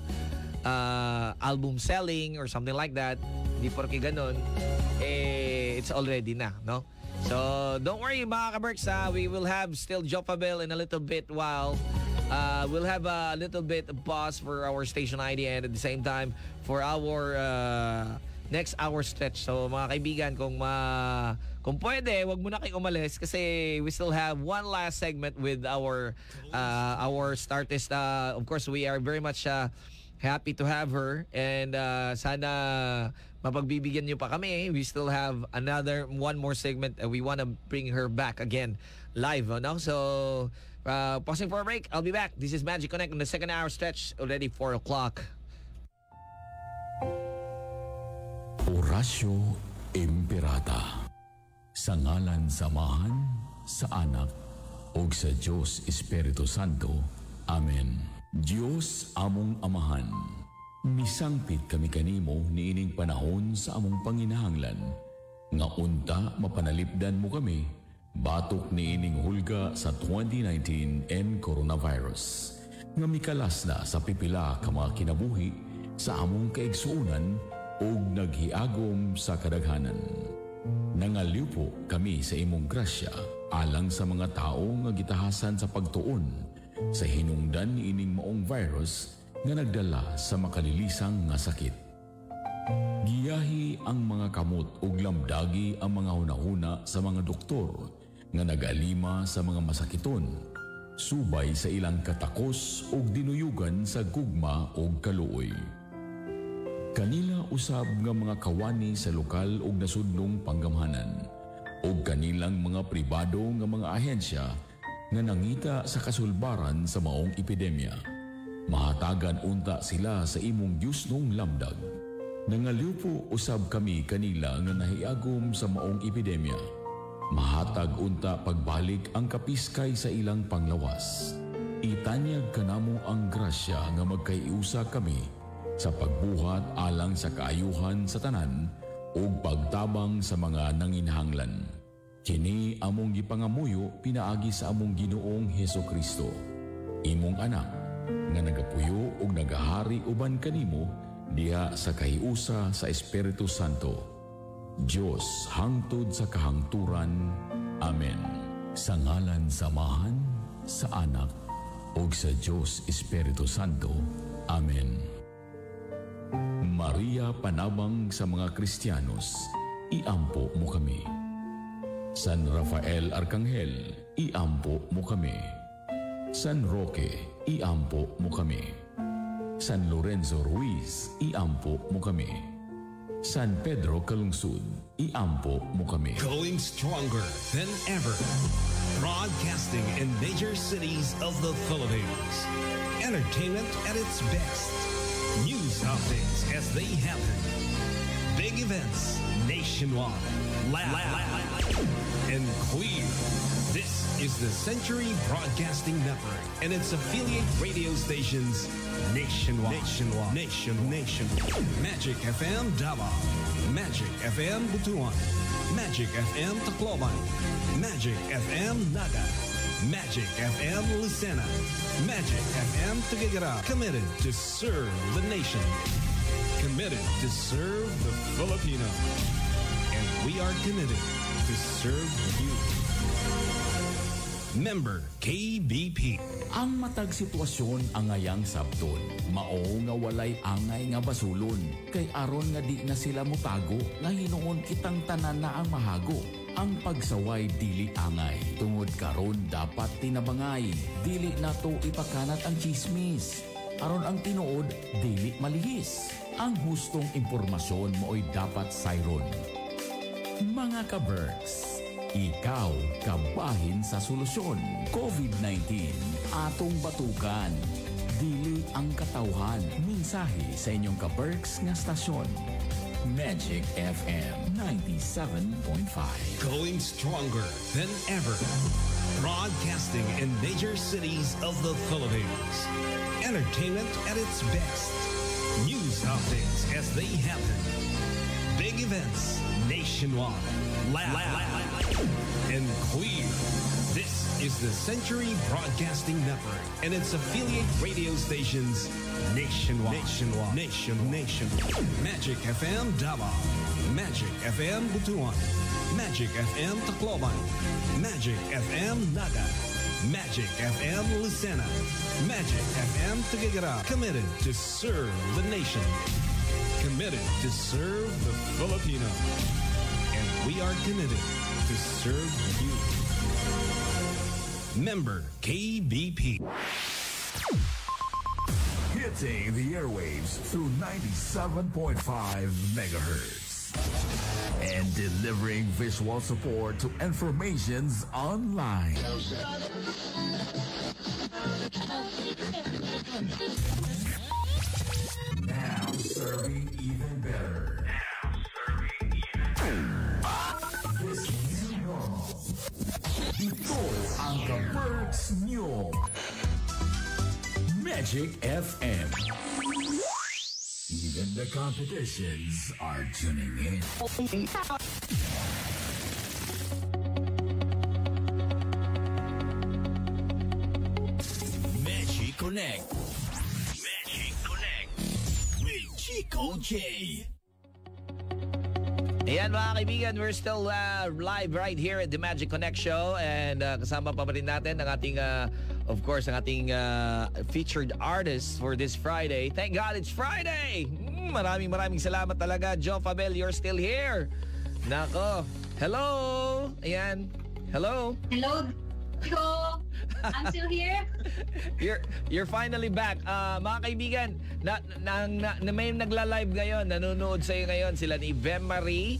album selling or something like that, hindi porke ganun, it's already na, no? So don't worry mga kaberks, we will have still Jopabel in a little bit while we'll have a little bit of pause for our station ID, and at the same time for our next hour stretch. So mga kaibigan, kung pwede, wag muna kayo umalis kasi we still have one last segment with our startist. Of course, we are very much happy to have her, and sana mapagbibigyan niyo pa kami. We still have one more segment, and we want to bring her back again live, no? So pausing for a break. I'll be back. This is Magic Connect on the second hour stretch, already 4 o'clock. Orasyo Imperata. Sa ngalan samahan, sa anak, o sa Diyos Espiritu Santo. Amen. Diyos among amahan, misangpit kami kanimo niining panahon sa among panginahanglan, nga unta mapanalipdan mo kami, batok niining hulga sa 2019 and coronavirus, nga mikalas na sa pipila ka mga kinabuhi sa among kaigsuunan o naghiagom sa kadaghanan. Nangaliw po kami sa imong grasya alang sa mga tao nga gitahasan sa pagtuon sa hinungdan niining maong virus nga nagdala sa makalilisang nga sakit. Giyahi ang mga kamot ug lamdagi ang mga hunahuna sa mga doktor nga nag-alima sa mga masakiton, subay sa ilang katakos ug dinuyugan sa gugma ug kaluoy. Kanila usab nga mga kawani sa lokal ug nasudnong panggamhanan, ug kanilang mga pribado nga mga ahensya nga nangita sa kasulbaran sa maong epidemya. Mahatagan unta sila sa imong Diyos nung lamdag. Nangaliw po usab kami kanila nga nahiagom sa maong epidemya. Mahatag unta pagbalik ang kapiskay sa ilang panglawas. Itanyag kanamo ang grasya nga magkaiusa kami sa pagbuhat alang sa kaayuhan sa tanan ug pagtabang sa mga nanginhanglan. Kini among gipangamuyo pinaagi sa among Ginoong Hesukristo, imong anak nga nagapuyo ug nagahari uban kanimo diha sa kahiusa sa Espiritu Santo. Diyos hangtod sa kahangturan. Amen. Sa ngalan samahan, sa anak ug sa Diyos Espiritu Santo. Amen. Maria Panabang sa mga Kristiyanos, iampo mo kami. San Rafael Arcangel, iampo mo kami. San Roque, iampo mo kami. San Lorenzo Ruiz, iampo mo kami. San Pedro Calungsod, iampo mo kami. Going stronger than ever. Broadcasting in major cities of the Philippines. Entertainment at its best. News updates as they happen. Big events nationwide. Loud and clear. This is the Century Broadcasting Network and its affiliate radio stations nationwide. Magic FM Davao, Magic FM Butuan, Magic FM Tacloban, Magic FM Naga, Magic FM Lucena, Magic FM Tuguegarao. Committed to serve the nation. Committed to serve the Filipino. And we are committed to serve you. Member KBP. Ang matag sitwasyon ang ngayang sabton. Mao nga walay angay nga basulon. Kay aron nga di na sila mutago, nga hinuon kitang tanan na ang mahago. Ang pagsaway dili angay. Tungod karon dapat tinabangay. Dili na to ipakanat ang chismis. Aron ang tinuod, dili malihis. Ang hustong impormasyon mooy dapat sayron. Mga ka-Berks, ikaw kabahin sa solusyon. COVID-19, atong batukan. Dili ang katawhan. Mensahe sa inyong ka-Berks nga stasyon. Magic FM 97.5. Going stronger than ever. Broadcasting in major cities of the Philippines. Entertainment at its best. News updates as they happen. Big events nationwide. Loud and clear. This is the Century Broadcasting Network and its affiliate radio stations nationwide. Magic FM Davao, Magic FM Butuan, Magic FM Tacloban, Magic FM Naga, Magic FM Lucena, Magic FM Tuguegarao. Committed to serve the nation. Committed to serve the Filipino. And we are committed to serve you. Member KBP. Hitting the airwaves through 97.5 megahertz. And delivering visual support to informations online. Now serving even better. This new normal. Ito ang ka-Berks New Magic FM. Even the competitions are tuning in. Magic Connect. Magic Connect with Chico J. Ayan mga kaibigan, we're still live right here at the Magic Connect Show and kasama pa rin natin ang ating, of course, ang ating featured artist for this Friday. Thank God it's Friday! Maraming salamat talaga. Joe Fabel, you're still here. Nako. Hello! Ayan. Hello. Hello, Chico. I'm still here. You're finally back. Mga kaibigan, may nagla-live ngayon, nanonood sa'yo ngayon sila ni Vem Marie.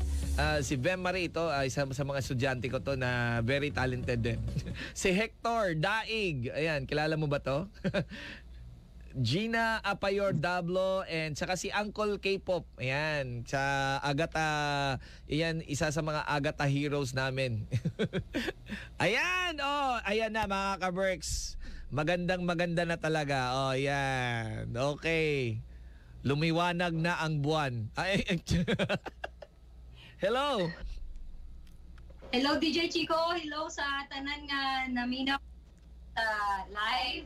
Si Vem Marie ito, isa sa mga estudyante ko to na very talented din. Si Hector Daig. Ayan, kilala mo ba to? Gina Apayor Dablo and saka si Uncle K-pop. Ayan, sa Agata, ayan, isa sa mga Agata heroes namin. Ayan, ayan na mga ka-Berks. Maganda na talaga. Ayan. Okay. Lumiwanag na ang buwan. Hello. Hello, DJ Chico. Hello sa tanan nga naminaw live.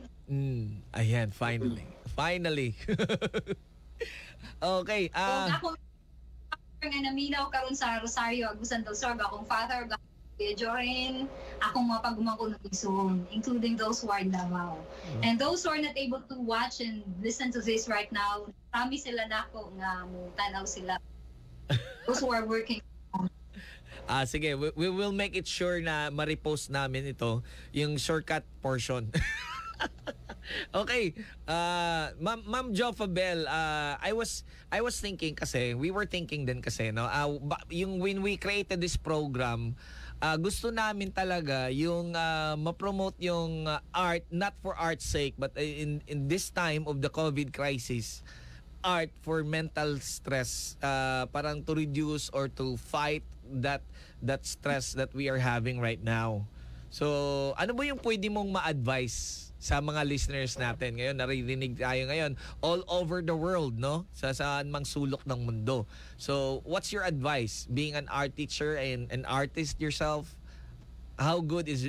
Ayan, finally. Okay. Ako nga naminaw karon sa Rosario, Agusan del Sur, akong father, Jorin, akong mga pagumako ng Luzon, including those who are in Davao. And those who are not able to watch and listen to this right now, promise sila nako nga mo tanaw sila. Those who are working. Sige, we will make it sure na ma-repost namin ito, yung shortcut portion. Okay, Ma'am Jofabel, I was thinking kasi, we were thinking din kasi, no, yung when we created this program, gusto namin talaga yung ma-promote yung art, not for art's sake, but in this time of the COVID crisis, art for mental stress, parang to reduce or to fight that stress that we are having right now. So, ano ba yung pwede mong ma-advise sa mga listeners natin ngayon? Naririnig tayo ngayon all over the world, no? Sa saan mang sulok ng mundo. So, what's your advice? Being an art teacher and an artist yourself, how good is,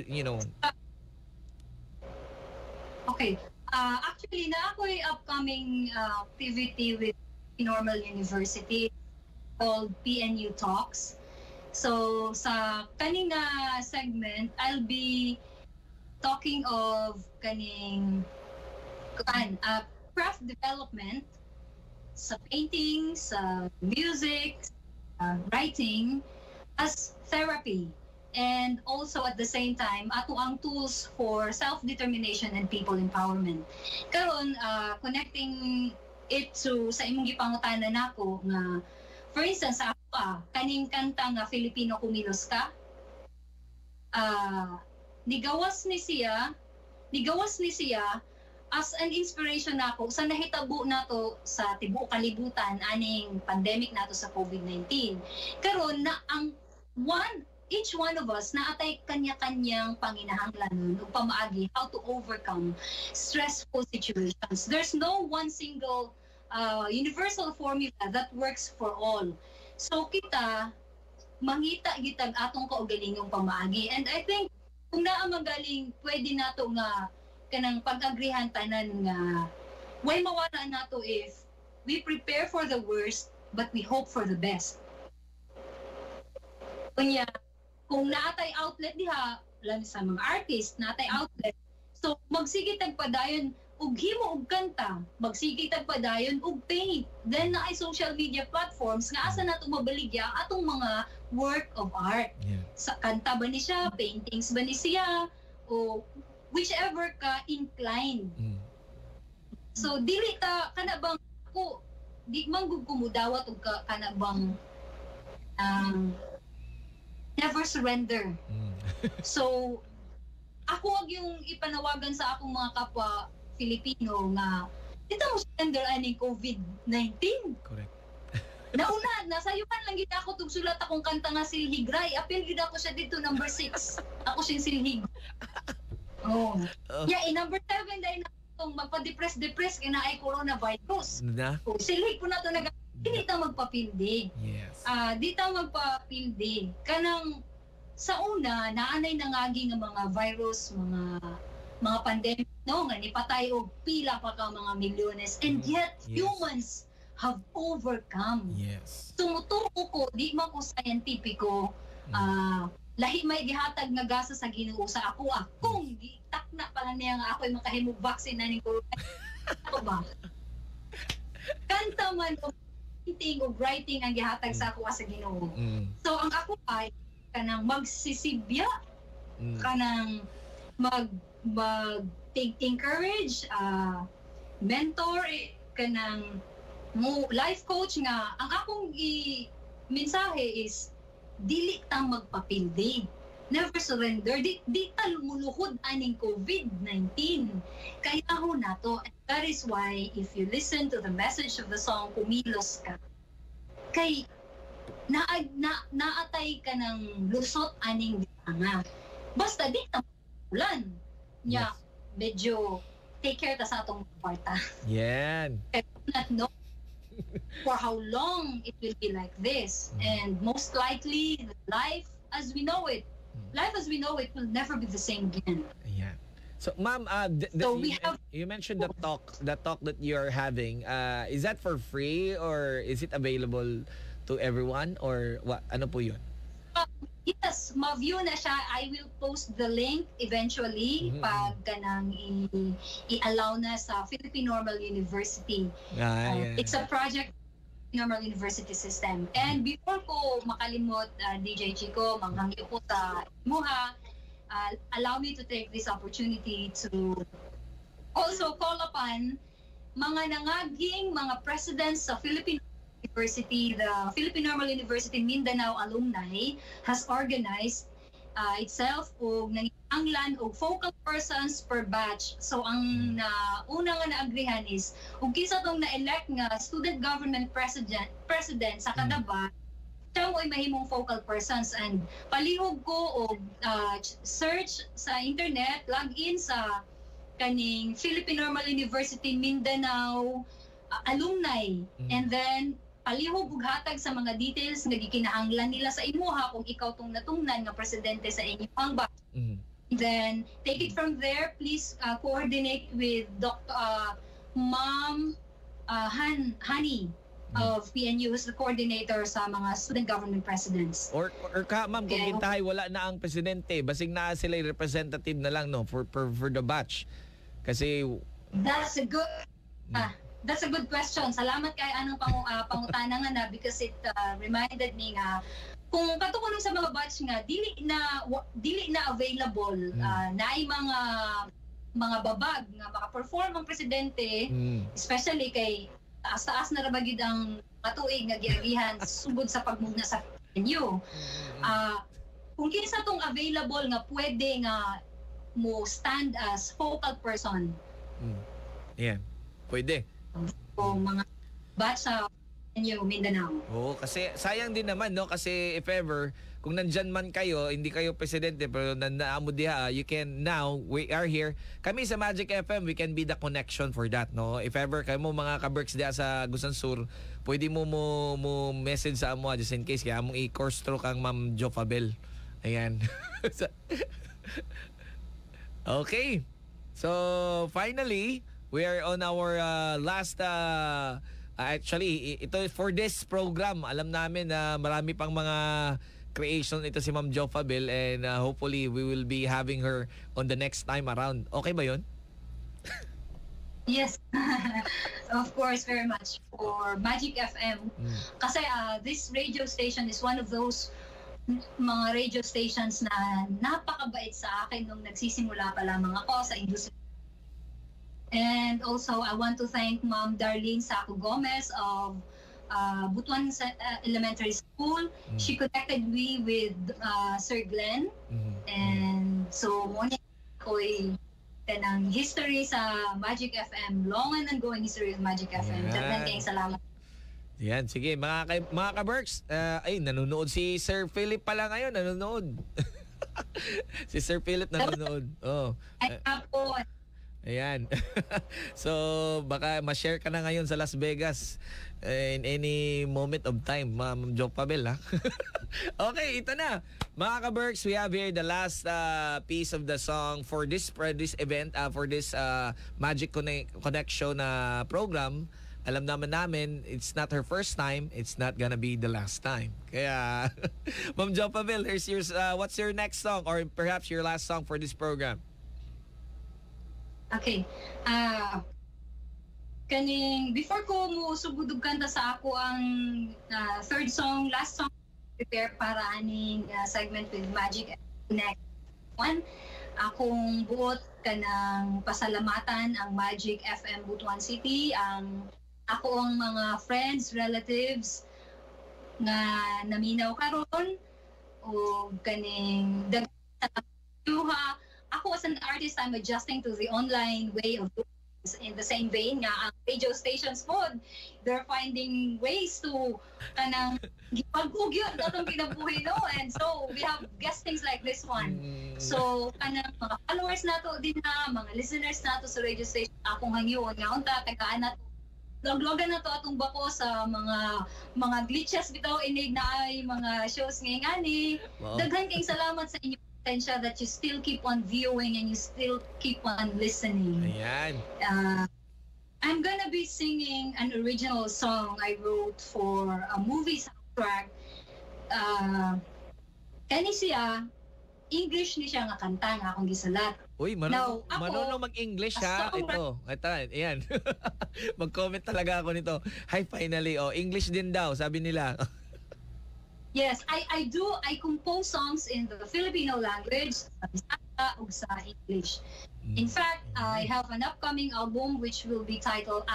Okay. Actually, na ako'y upcoming activity with Normal University called PNU Talks. So, sa kaning segment, I'll be talking of kaning craft development sa painting, sa music, writing as therapy. And also at the same time, ato ang tools for self-determination and people empowerment. Karon, connecting it to sa imong gipangutanan nako nga, for instance, sa ako kaning kanta nga Filipino Kumilos Ka, nigawas ni siya as an inspiration nako sa nahitabo nato sa tibuok kalibutan aning pandemic nato sa COVID-19. Karon na ang each one of us naatay kanya-kanyang panginahanglanon ug pamaagi how to overcome stressful situations. There's no one single universal formula that works for all. So kita mangita gitag atong kaugalingong pamaagi, and I think kung naa magaling pwede nato nga kanang pag-agrihan tanan nga way mawala nato if we prepare for the worst but we hope for the best. Kunya kung naatay outlet diha lang sa mga artist, naatay outlet, so magsige tagpadayon ug himo og kanta, magsige tagpadayon og paint, then naay social media platforms nga asa nato mabaligya atong mga work of art. Sa kanta ba ni siya, paintings ba ni siya, o whichever ka inclined. So dili ta kana bang ako di man gud kumudawat og kana bang never surrender. So ako wag yung ipanawagan sa akong mga kapwa Filipino nga dito mo surrender aning COVID-19. Correct. Nauna, nasayupan lang gid ako tug sulat akong kanta nga Silhig Ray. Apil gid ako siya dito number 6. Ako siyang Silhig. Oh. Yeah, number 7 dahil na itong magpa-depress kaya na ay coronavirus. So, Silhig po na ito hindi ta magpapildi. Yes. Di ta magpapildi. Kanang sa una, naanay nangagi nga mga virus, mga pandemic, no? Nga nipatay og pila pa ka mga milyones. And yet, humans have overcome. Yes. Tumutuo ko, di man ko scientifico, lahi may gihatag nga gasa sa Ginoo sa ako. Kung gitakna pa lang niya nga ako'y makahimog vaccine na ni corona. Ako ba? Kanta man o painting o writing ang gihatag sa ako sa Ginoo. So ang ako ay kanang magsisibya, kanang take encourage, mentor, kanang life coach nga. Ang akong mensahe is dili ta magpapildi, never surrender, di ta lumuluhod aning COVID-19 kaya ho nato. And that is why if you listen to the message of the song Kumilos Ka, kay naatay ka ng lusot aning nga basta di ta ulan nya. Medyo take care ta sa atong kwarta. Yan. Not know for how long it will be like this, and most likely life as we know it will never be the same again. Yeah. So ma'am, you mentioned the talk that you're having, is that for free or is it available to everyone or what? Ano po yun? Yes, ma-view na siya. I will post the link eventually pag kanang i-allow na sa Philippine Normal University. It's a project Normal University System. And before ko makalimot, DJ Chico, manghangyo ko sa imuha, allow me to take this opportunity to also call upon mga nangaging mga presidents sa Philippine University. The Philippine Normal University Mindanao alumni has organized itself og nanganglan og focal persons per batch. So ang una nga naagrihan is ug kinsa tong na-elect nga student government president sa kada batch, siya mo ay mahimong focal persons. And palihog ko og search sa internet, log in sa kaning Philippine Normal University Mindanao alumni, and then palihog ug hatag sa mga details nga gikinahanglan nila sa imuha kung ikaw tong natungnan nga presidente sa inyong batch. Then take it from there. Please coordinate with Ma'am Hani of PNU, who's the coordinator sa mga student government presidents. Or ka, ma'am, kung gintahay wala na ang presidente, basig na sila representative na lang, no, for the batch. Kasi that's a good question. Salamat kay anong pangutana nga na, because it reminded me nga kung katukunon sa mga batch nga dili na available naay mga babag nga maka-perform ang presidente, especially kay taas na rabagid ang matuig nga giagihan sugod sa pagmugna sa PNU. Kung kinsa tong available nga pwede nga mo stand as focal person. Pwede. O mga batch sa Mindanao. Oo, kasi sayang din naman, no? Kasi if ever, kung nandyan man kayo, hindi kayo presidente, pero naamo diha, you can now, we are here. Kami sa Magic FM, we can be the connection for that, no? If ever kayo mo mga ka-Berks diha sa Gusan Sur, pwede mo message sa amo, just in case, kaya mong i-course through kang Ma'am Jo Fabel. Ayan. Okay. So, finally, we are on our last actually ito for this program. Alam namin na marami pang mga creation ito si Ma'am Jo Fabel, and hopefully we will be having her on the next time around. Okay ba 'yon? Yes. Of course, very much for Magic FM. Kasi this radio station is one of those mga radio stations na napakabait sa akin nung nagsisimula pa lamang ako sa industry. And also, I want to thank Ma'am Darlene Saco Gomez of Butuan Elementary School. She connected me with Sir Glenn. And so, muna ko'y kanang history sa Magic FM. Long and ongoing history of Magic FM. Dagan kayong salamat. Yan, sige. Mga ka-Berks, ay, nanonood si Sir Philip pala ngayon. Nanonood. Si Sir Philip nanonood. Oh. Ay, po. Ayan. So, baka ma-share ka na ngayon sa Las Vegas in any moment of time, Ma'am Jo Fabel, ha? Okay, ito na. Mga ka-Berks, we have here the last piece of the song for this event, for this Magic Connect show na program. Alam namin, it's not her first time. It's not gonna be the last time. Kaya, Ma'am Jo Fabel, here's your, what's your next song or perhaps your last song for this program? Okay. Kaning before ko mo sugudog kanta sa ako ang third song, last song prepare para aning segment with Magic Connect. One, akong buot kanang pasalamatan ang Magic FM Butuan City, ang ako ang mga friends, relatives nga naminaw karon o kaning dagha. Ako as an artist, I'm adjusting to the online way of doing things. In the same vein nga, ang radio stations po, they're finding ways to kanang gipagkug yun atong kinabuhi, no? And so, we have guestings like this one. So, kanang mga followers nato din na, mga listeners nato sa radio station, akong hangyon, nga unta, tagaan nato, loglogan na to atong bako sa mga glitches bitaw inig na ay mga shows ngayngani. Wow. Daghan kayong salamat sa inyo that you still keep on viewing and you still keep on listening. Ayan. I'm gonna be singing an original song I wrote for a movie soundtrack. Kani siya, English ni siya nga kanta nga akong gisalat. Uy, Now, ako, marunong mag-English ha. as songwriter- Ito, ayan. Mag-comment talaga ako nito. Hi, finally. Oh, English din daw, sabi nila. Yes, I compose songs in the Filipino language, sa Bisaya ug sa English. In fact, I have an upcoming album which is titled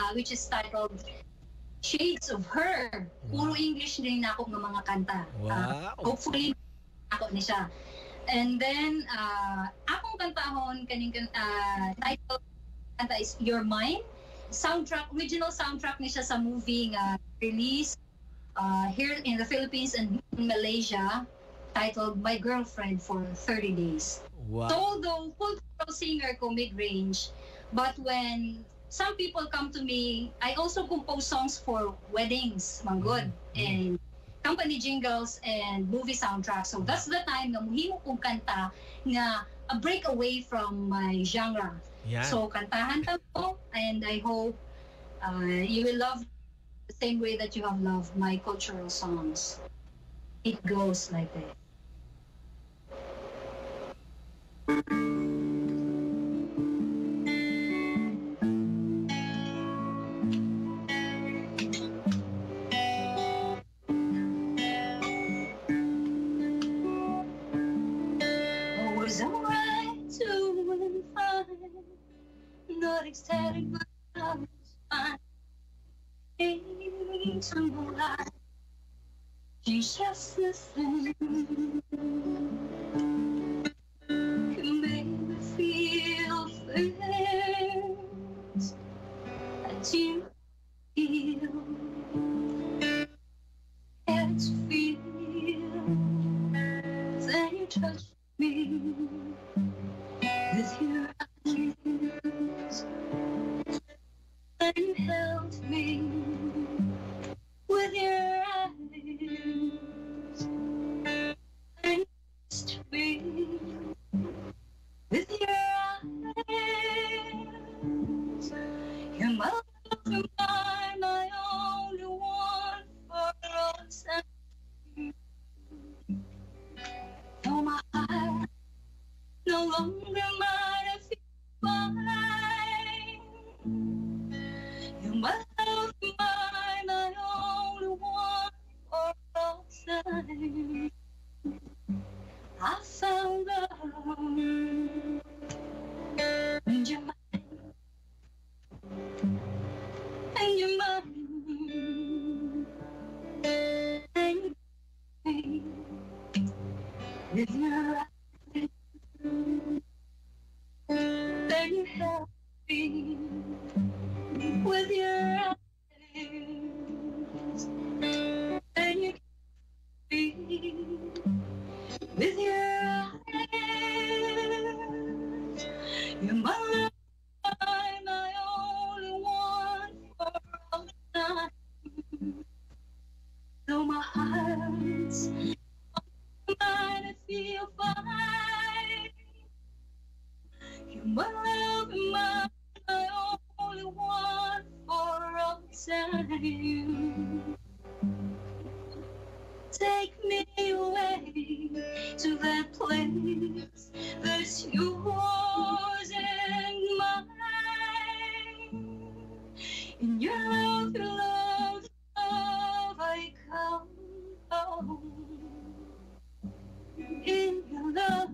Shades of Her. Puro English din na ako ng mga kanta. Wow. Hopefully, ako ni siya. And then, akong kantahon, title kanta is You're Mine. Original soundtrack ni siya sa movie nga release here in the Philippines and Malaysia, titled My Girlfriend for 30 Days. Wow. So although full singer ko mid-range, but when some people come to me, I also compose songs for weddings, manggod, and company jingles and movie soundtracks. So that's the time na muhimo kong kanta na a break away from my genre. Yan. So kantahan ta ko, and I hope you will love the same way that you have loved my cultural songs. It goes like that. Always alright to and fine, not ecstatic but I was fine. Into my life, she's just the thing. You make me feel things that you feel, and to feel. Then you touch me with your eyes, and you held me with your eyes, and kissed me with your eyes. You're my love, you're my only one for all time. No, my heart no longer might I feel fine. You're my love, my only one for all time. I found love, and you're mine, and you're mine, and you're mine. With your eyes, then you help me with your eyes, and you kiss me with your eyes. You're my love, my only one for all time. Though my heart's mine, I feel fine. You're my love, my only one for all time. Take me away to that place that's yours and mine. In your love, I come home. In your love,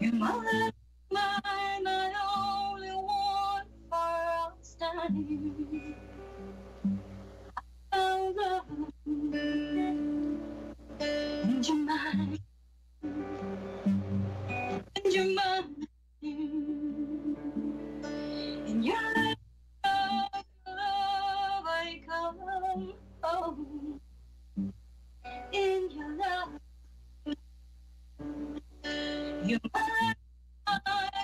you're my love, my only one for all time. I love, and you're mine, and you're mine. In your love, I come home. In your love, you're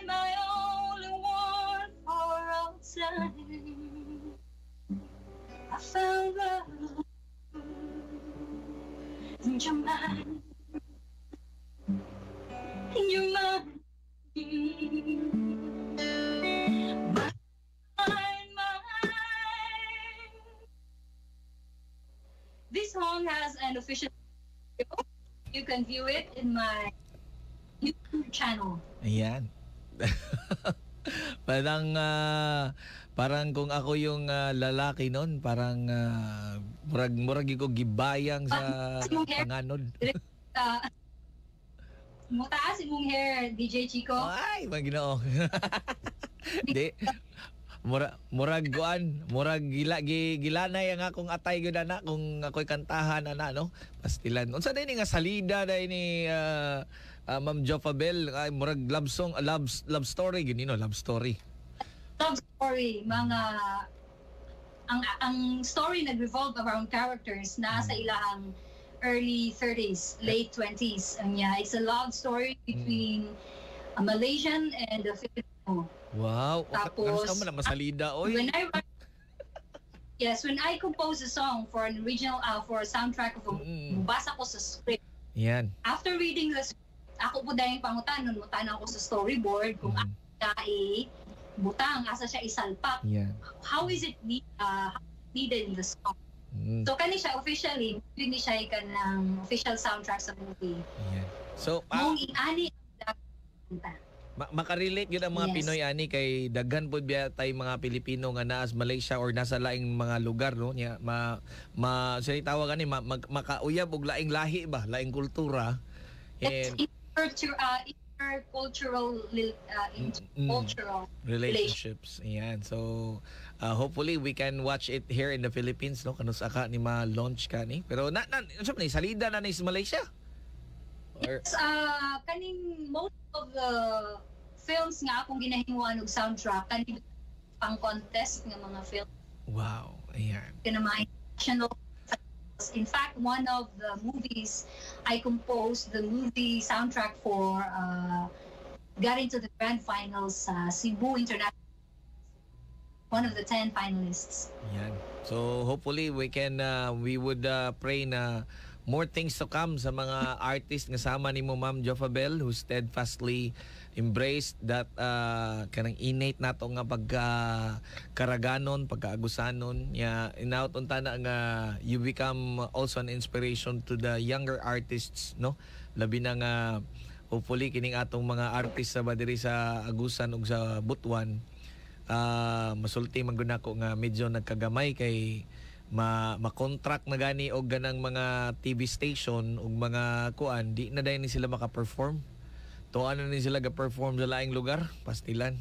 my only one for all time. I found love, and you're mine, and you're mine. This song has an official You can view it in my YouTube channel. Ayan. Parang kung ako yung lalaki nun, parang murag ko gibayang sa panganod. Mutaas imong hair, DJ Chico. Ay, Ginoo. Di. Murag gilanay ang akong atay gyud ana kung ako'y kantahan ana no. Pastilan. Unsa day ni nga salida day ni Ma'am Jofabel, ay murag love song, love story gyud no, love story. Love story, mga ang story nag-revolve around characters na sa ilahang early 30s, late 20s. It's a love story between a Malaysian and a Filipino. Wow. Tapos, ano na masalida oy. When I compose a song for an original for a soundtrack of basa ko sa script. Yan. After reading the script, ako po dahil pangutanon, mutanan ako sa storyboard kung asa siya butang, asa siya isalpak. Yan. How is it needed in the song? So kani siya officially, hindi siya ng official soundtrack sa movie. Yan. So, mong ani makarelate yun ang mga Pinoy ani kay daghan po biya tay mga Pilipino nga naa sa Malaysia or nasa laing mga lugar no nya sila tawag ani makauyab og laing lahi ba, laing kultura. And intercultural relationships. Ayan. So hopefully we can watch it here in the Philippines no kanus aka ni ma-launch kani. Pero sa ni salida na ni sa Malaysia. Or kaning most of the films nga akong ginahimuan og soundtrack kaning pang contest nga mga film. Wow, ayan. Kana mga international. In fact, one of the movies I composed the movie soundtrack for got into the grand finals Cebu International, one of the 10 finalists. Ayan. So hopefully we would pray na more things to come sa mga artist nga sama ni mo Ma'am Jofabel who steadfastly embraced that kanang innate nato nga pagkaraganon, pagkaagusanon. Inaut unta na nga you become also an inspiration to the younger artists no. Labi na nga hopefully kining atong mga artist sa diri sa Agusan ug sa Butuan masulti man gud nako nga medyo nagkagamay kay ma-contract na gani og ganang mga TV station ug mga kuan di na dayon sila maka-perform. Tuan na ni sila ga-perform sa laing lugar, pastilan.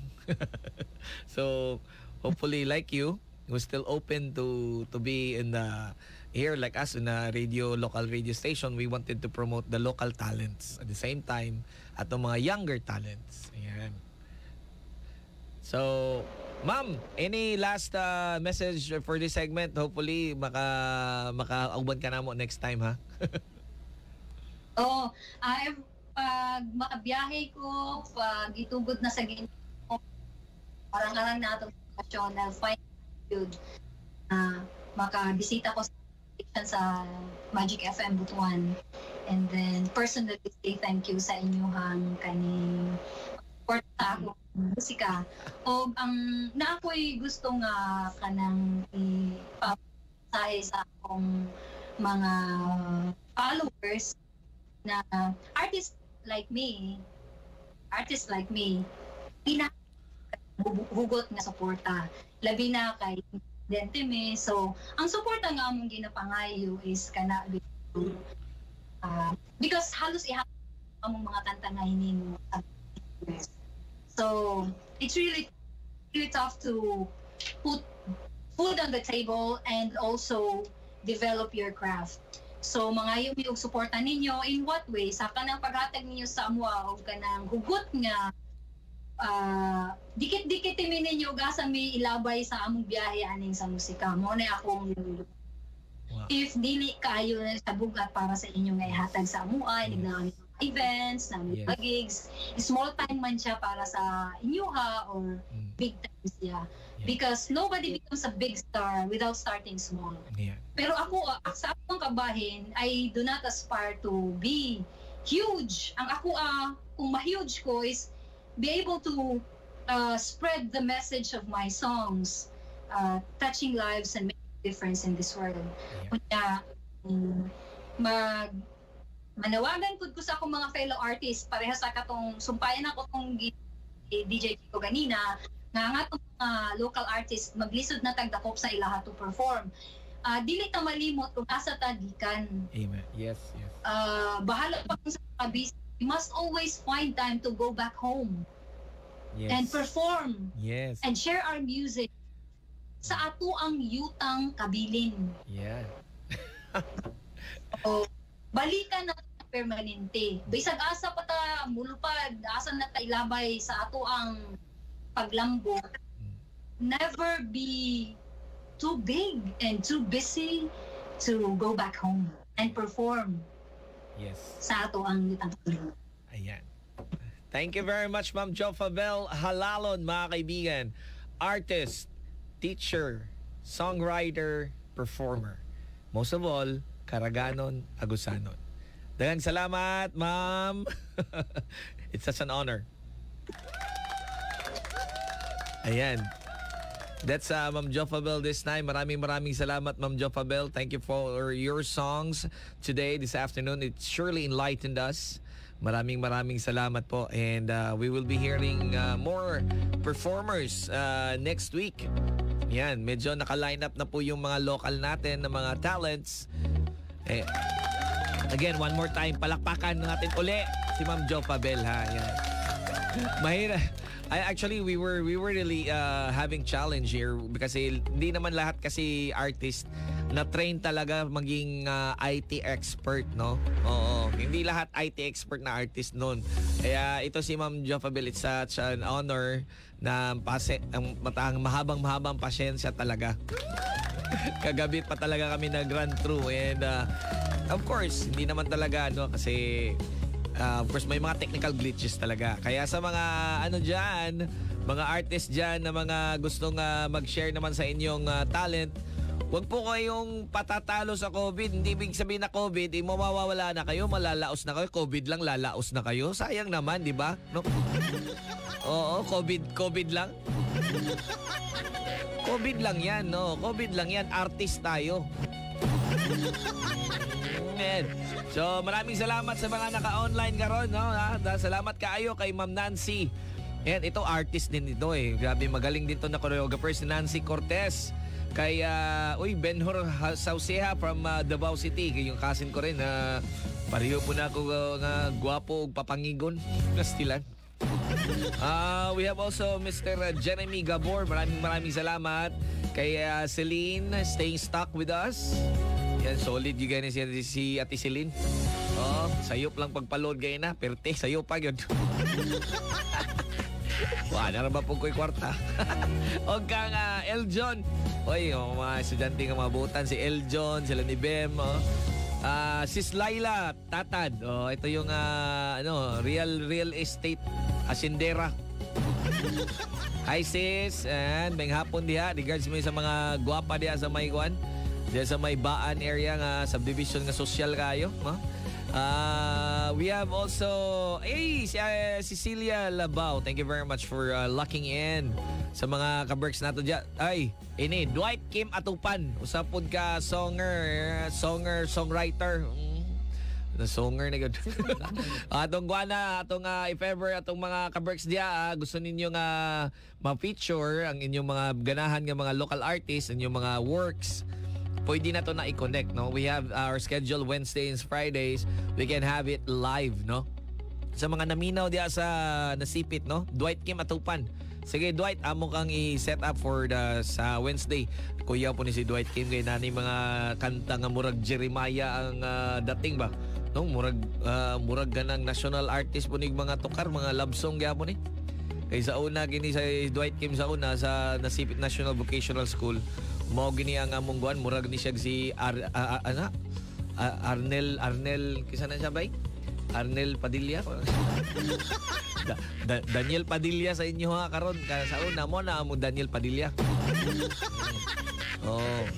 So hopefully like you, we're still open to be in the here like us in a local radio station. We wanted to promote the local talents at the same time atong mga younger talents. Ayan. So Ma'am, any last message for this segment? Hopefully, maka-auban ka na mo next time, ha? Pag makabiyahe ko, pag itugod na sa Ginoo, parang na itong sitwasyon na find good. Makabisita ko sa Magic FM Butuan. And then, personally say thank you sa inyong kaning support sa ako musika. O ang na ako'y gusto nga kanang ipapasahe sa akong mga followers na artists like me hugot nga suporta labi na kay Dentime. So ang suporta nga among ginapangayo is kana because halos among mga kanta nga hinimo. So it's really tough to put food on the table and also develop your craft. So mga yung suporta ninyo in what way? Sa kanang paghatag ninyo sa amwa o kanang hugot nga dikit-dikit ninyo gasa may ilabay sa among biyahe aning sa musika. Mo na akong if dili kayo na sa bugat para sa inyo nga ihatag sa amua, namin events, namin gigs, small time man siya para sa inyo ha or big time siya. Because nobody becomes a big star without starting small. Pero ako, sa akong kabahin, I do not aspire to be huge. Ang ako, kung ma-huge ko is be able to spread the message of my songs, touching lives and making a difference in this world. Kaya, manawagan pud ko sa akong mga fellow artists pareha sa katong sumpayan ako tong DJ Chico ganina nga atong mga local artists maglisod na tagdakop sa ilaha to perform. Dili ta malimot kung asa ta gikan. Amen. Yes. Bahala pa kung sa kabis. You must always find time to go back home. Yes. And perform. Yes. And share our music sa ato ang yutang kabilin. Yeah. So, balikan na permanente. Bisag asa pa ta mulupad, asa na ta ilabay sa ato ang paglambo. Never be too big and too busy to go back home and perform. Yes. Sa ato ang yutang kabilin. Ayan. Thank you very much, Ma'am Jofabel Halalon, mga kaibigan. Artist, teacher, songwriter, performer. Most of all, Karaganon, Agusanon. Daghang salamat, Ma'am. It's such an honor. Ayan. That's Ma'am Jofabel this time. Maraming salamat, Ma'am Jofabel. Thank you for your songs today, this afternoon. It surely enlightened us. Maraming salamat po. And we will be hearing more performers next week. Yan, medyo naka-line up na po yung mga local natin na mga talents. Again, one more time, palakpakan natin uli si Ma'am Jofabel, ha. Yan. Mahirap. Actually, we were really having challenge here kasi hindi naman lahat kasi artist na train talaga maging IT expert, no? Oo, hindi lahat IT expert na artist noon. Kaya ito si Ma'am Jofabel, it's such an honor na ang mahabang pasyensya talaga. Kagabi pa talaga kami nag-run through and of course, hindi naman talaga kasi of course, may mga technical glitches talaga. Kaya sa mga dyan, mga artist dyan na mga gustong mag-share naman sa inyong talent, huwag po kayong patatalo sa COVID. Hindi ibig sabihin na COVID, mawawala na kayo, malalaos na kayo. COVID lang, lalaos na kayo. Sayang naman, di ba? No? Oo, COVID lang. COVID lang yan, no? COVID lang yan. Artist tayo. So, maraming salamat sa mga naka-online karon, no? Salamat kaayo kay Ma'am Nancy. And ito, artist din ito eh. Grabe, magaling din to na choreographer si Nancy Cortez. Kay, Benhur Sauceja from Davao City. Kay yung cousin ko rin. Pareho po na ako nga gwapo papangigon. Nastilan. We have also Mr. Jeremy Gabor. Maraming salamat. Kay Celine, staying stuck with us. Yan, solid yung ganyan si Ate Celine. Sayop lang pagpaload ganyan na. Perte, sayop pa yun. Wala na ba po ko'y kwarta? O kang Eljon. Oy, mga estudyante nga mabutan. Si Eljon, sila ni Bem. Sis Laila, Tatad. Ito yung real estate asindera. Hi sis. And may hapon diha. Regards mo sa mga guwapa diha sa may kwan. Diyan sa may Baan area nga subdivision nga social kayo, no? We have also Cecilia Labao. Thank you very much for locking in sa mga ka-berks nato diyan. Ini Dwight Kim Atupan. Usapod ka songwriter. Na songer na gud. Atong guana, if ever atong mga ka-berks diya, gusto ninyo nga ma-feature ang inyong mga ganahan nga mga local artists, inyong mga works. Pwede na to na i-connect, no? We have our schedule Wednesdays and Fridays. We can have it live, no? Sa mga naminaw diya sa nasipit, no? Dwight Kim Atupan. Sige, Dwight, amo kang i-set up for sa Wednesday. Kuya po ni si Dwight Kim kay nani mga kanta nga murag Jeremiah ang dating ba? No, murag ganang national artist po ni mga tukar, mga love song gyapon ni. Kay sa una gini sa Dwight Kim sa una sa Nasipit National Vocational School. Mao gini ang among guan, murag ni siya si Arnel kisa na siya bay? Arnel Padilla. Daniel Padilla sa inyo ha karon sa una mo na amo Daniel Padilla.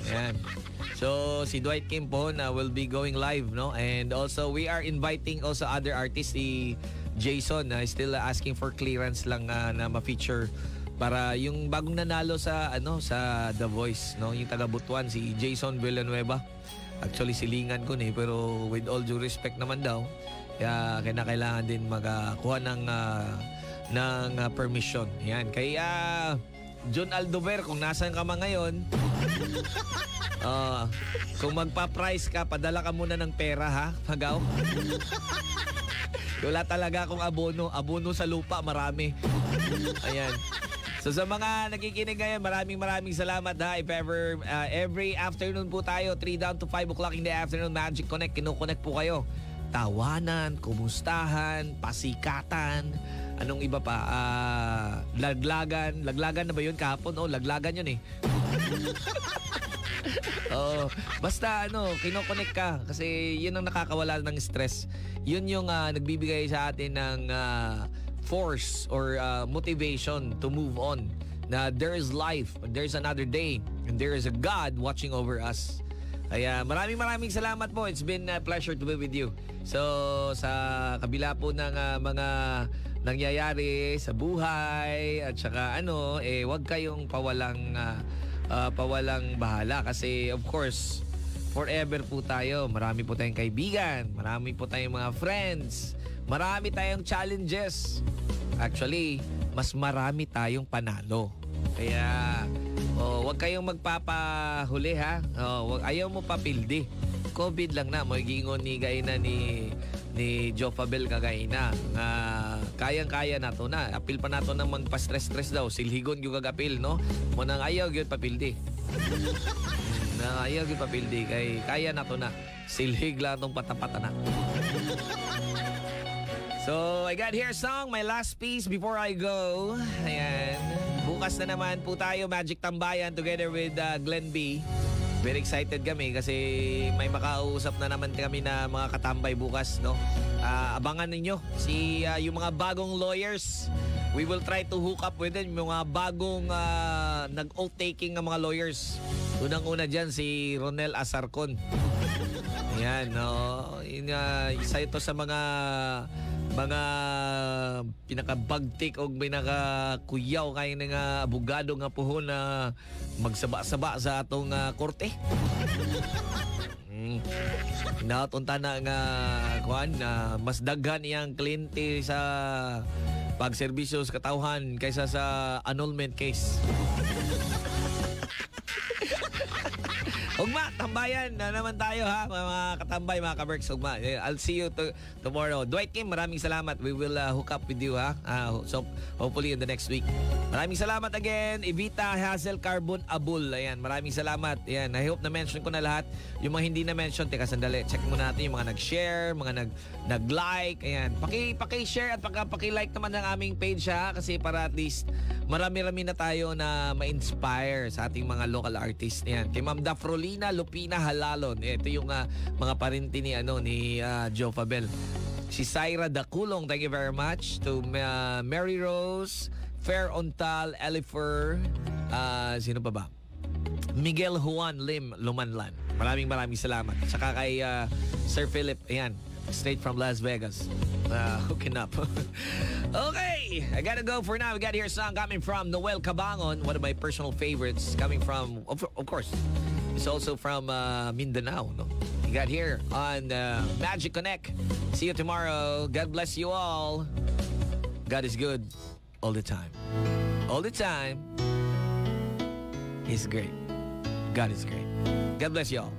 Yan. So si Dwight Kim po na will be going live, no? And also we are inviting also other artists. Si Jason still asking for clearance lang na ma-feature para yung bagong nanalo sa sa The Voice, no, yung taga Butuan, si Jason Villanueva. Actually silingan ko ni, pero with all due respect naman daw, kaya kailangan din magkuha ng permission. Yan. Kaya John Aldover, kung nasan ka man ngayon, kung magpa-price ka, padala ka muna ng pera, ha? Pagaw. Wala talaga akong abono. Abono sa lupa, marami. Ayan. So sa mga nakikinig ngayon, maraming salamat, ha. If ever, every afternoon po tayo, 3 down to 5 o'clock in the afternoon, Magic Connect, kinoconnect po kayo. Tawanan, kumustahan, pasikatan, anong iba pa? Laglagan. Laglagan na ba yun kahapon? Oh, laglagan yun eh. Basta kinoconnect ka kasi yun ang nakakawala ng stress. Yun yung nagbibigay sa atin ng force or motivation to move on. Na there is life, there's another day, and there is a God watching over us. Kaya maraming salamat po. It's been a pleasure to be with you. So, sa kabila po ng mga nangyayari sa buhay at saka wag kayong pawalang bahala kasi of course, forever po tayo. Marami po tayong kaibigan, marami po tayong mga friends, marami tayong challenges. Actually, mas marami tayong panalo. Kaya wag kayong magpapahuli, ha. Ayaw mo papildi. COVID lang na, magigingon ni gaina ni Joe Fabel kagaina. Kayang-kaya nato na. Apil pa nato nang magpa-stress daw. Silhigon yung kagapil, no? Munang ayaw yun papildi. Ayaw yun papildi. Kaya nato na. Silhig lang itong patapata na. So, I got here a song, my last piece before I go. Ayan. Bukas na naman po tayo, Magic Tambayan, together with Glenn B. Very excited kami kasi may makausap na naman kami na mga katambay bukas, no? Abangan ninyo yung mga bagong lawyers. We will try to hook up with them, yung mga bagong nag-oath-taking ng mga lawyers. Unang-una dyan, si Ronel Asarcon. Ayan, no? Isa ito sa mga pinaka-bagtik o pinaka-kuyaw kayo ng abogado nga po na magsaba-saba sa atong korte. Nautunta na nga mas daghan iyang kliyente sa pagserbisyo sa katawhan kaysa sa annulment case. Ugma, tambayan na naman tayo, ha, mga katambay, mga ka-Berks. Ugma, I'll see you tomorrow. Dwight Kim, maraming salamat. We will hook up with you, ha. So hopefully in the next week. Maraming salamat again, Evita Hazel Carbon Abul. Ayan, maraming salamat. Ayan, I hope na-mention ko na lahat. Yung mga hindi na-mention, teka sandali, check mo natin yung mga nag-share, mga nag-like. Ayan, paki-share at paki-like naman ng aming page, ha, kasi para at least marami-rami na tayo na ma-inspire sa ating mga local artists. Ayan, kay Ma'am Dafrolina Lupina Halalon. Ito yung mga parinti ni Joe Fabel. Si Syra Daculong, thank you very much. To Mary Rose, Fair Ontal, Elifer, sino pa ba? Miguel Juan Lim Lumanlan. Maraming salamat. Saka kay Sir Philip, ayan, straight from Las Vegas. Hooking up. Okay, I gotta go for now. We got here a song coming from Noel Cabangon, one of my personal favorites, coming from, of course, it's also from Mindanao. No? We got here on Magic Connect. See you tomorrow. God bless you all. God is good all the time. All the time. He's great. God is great. God bless you all.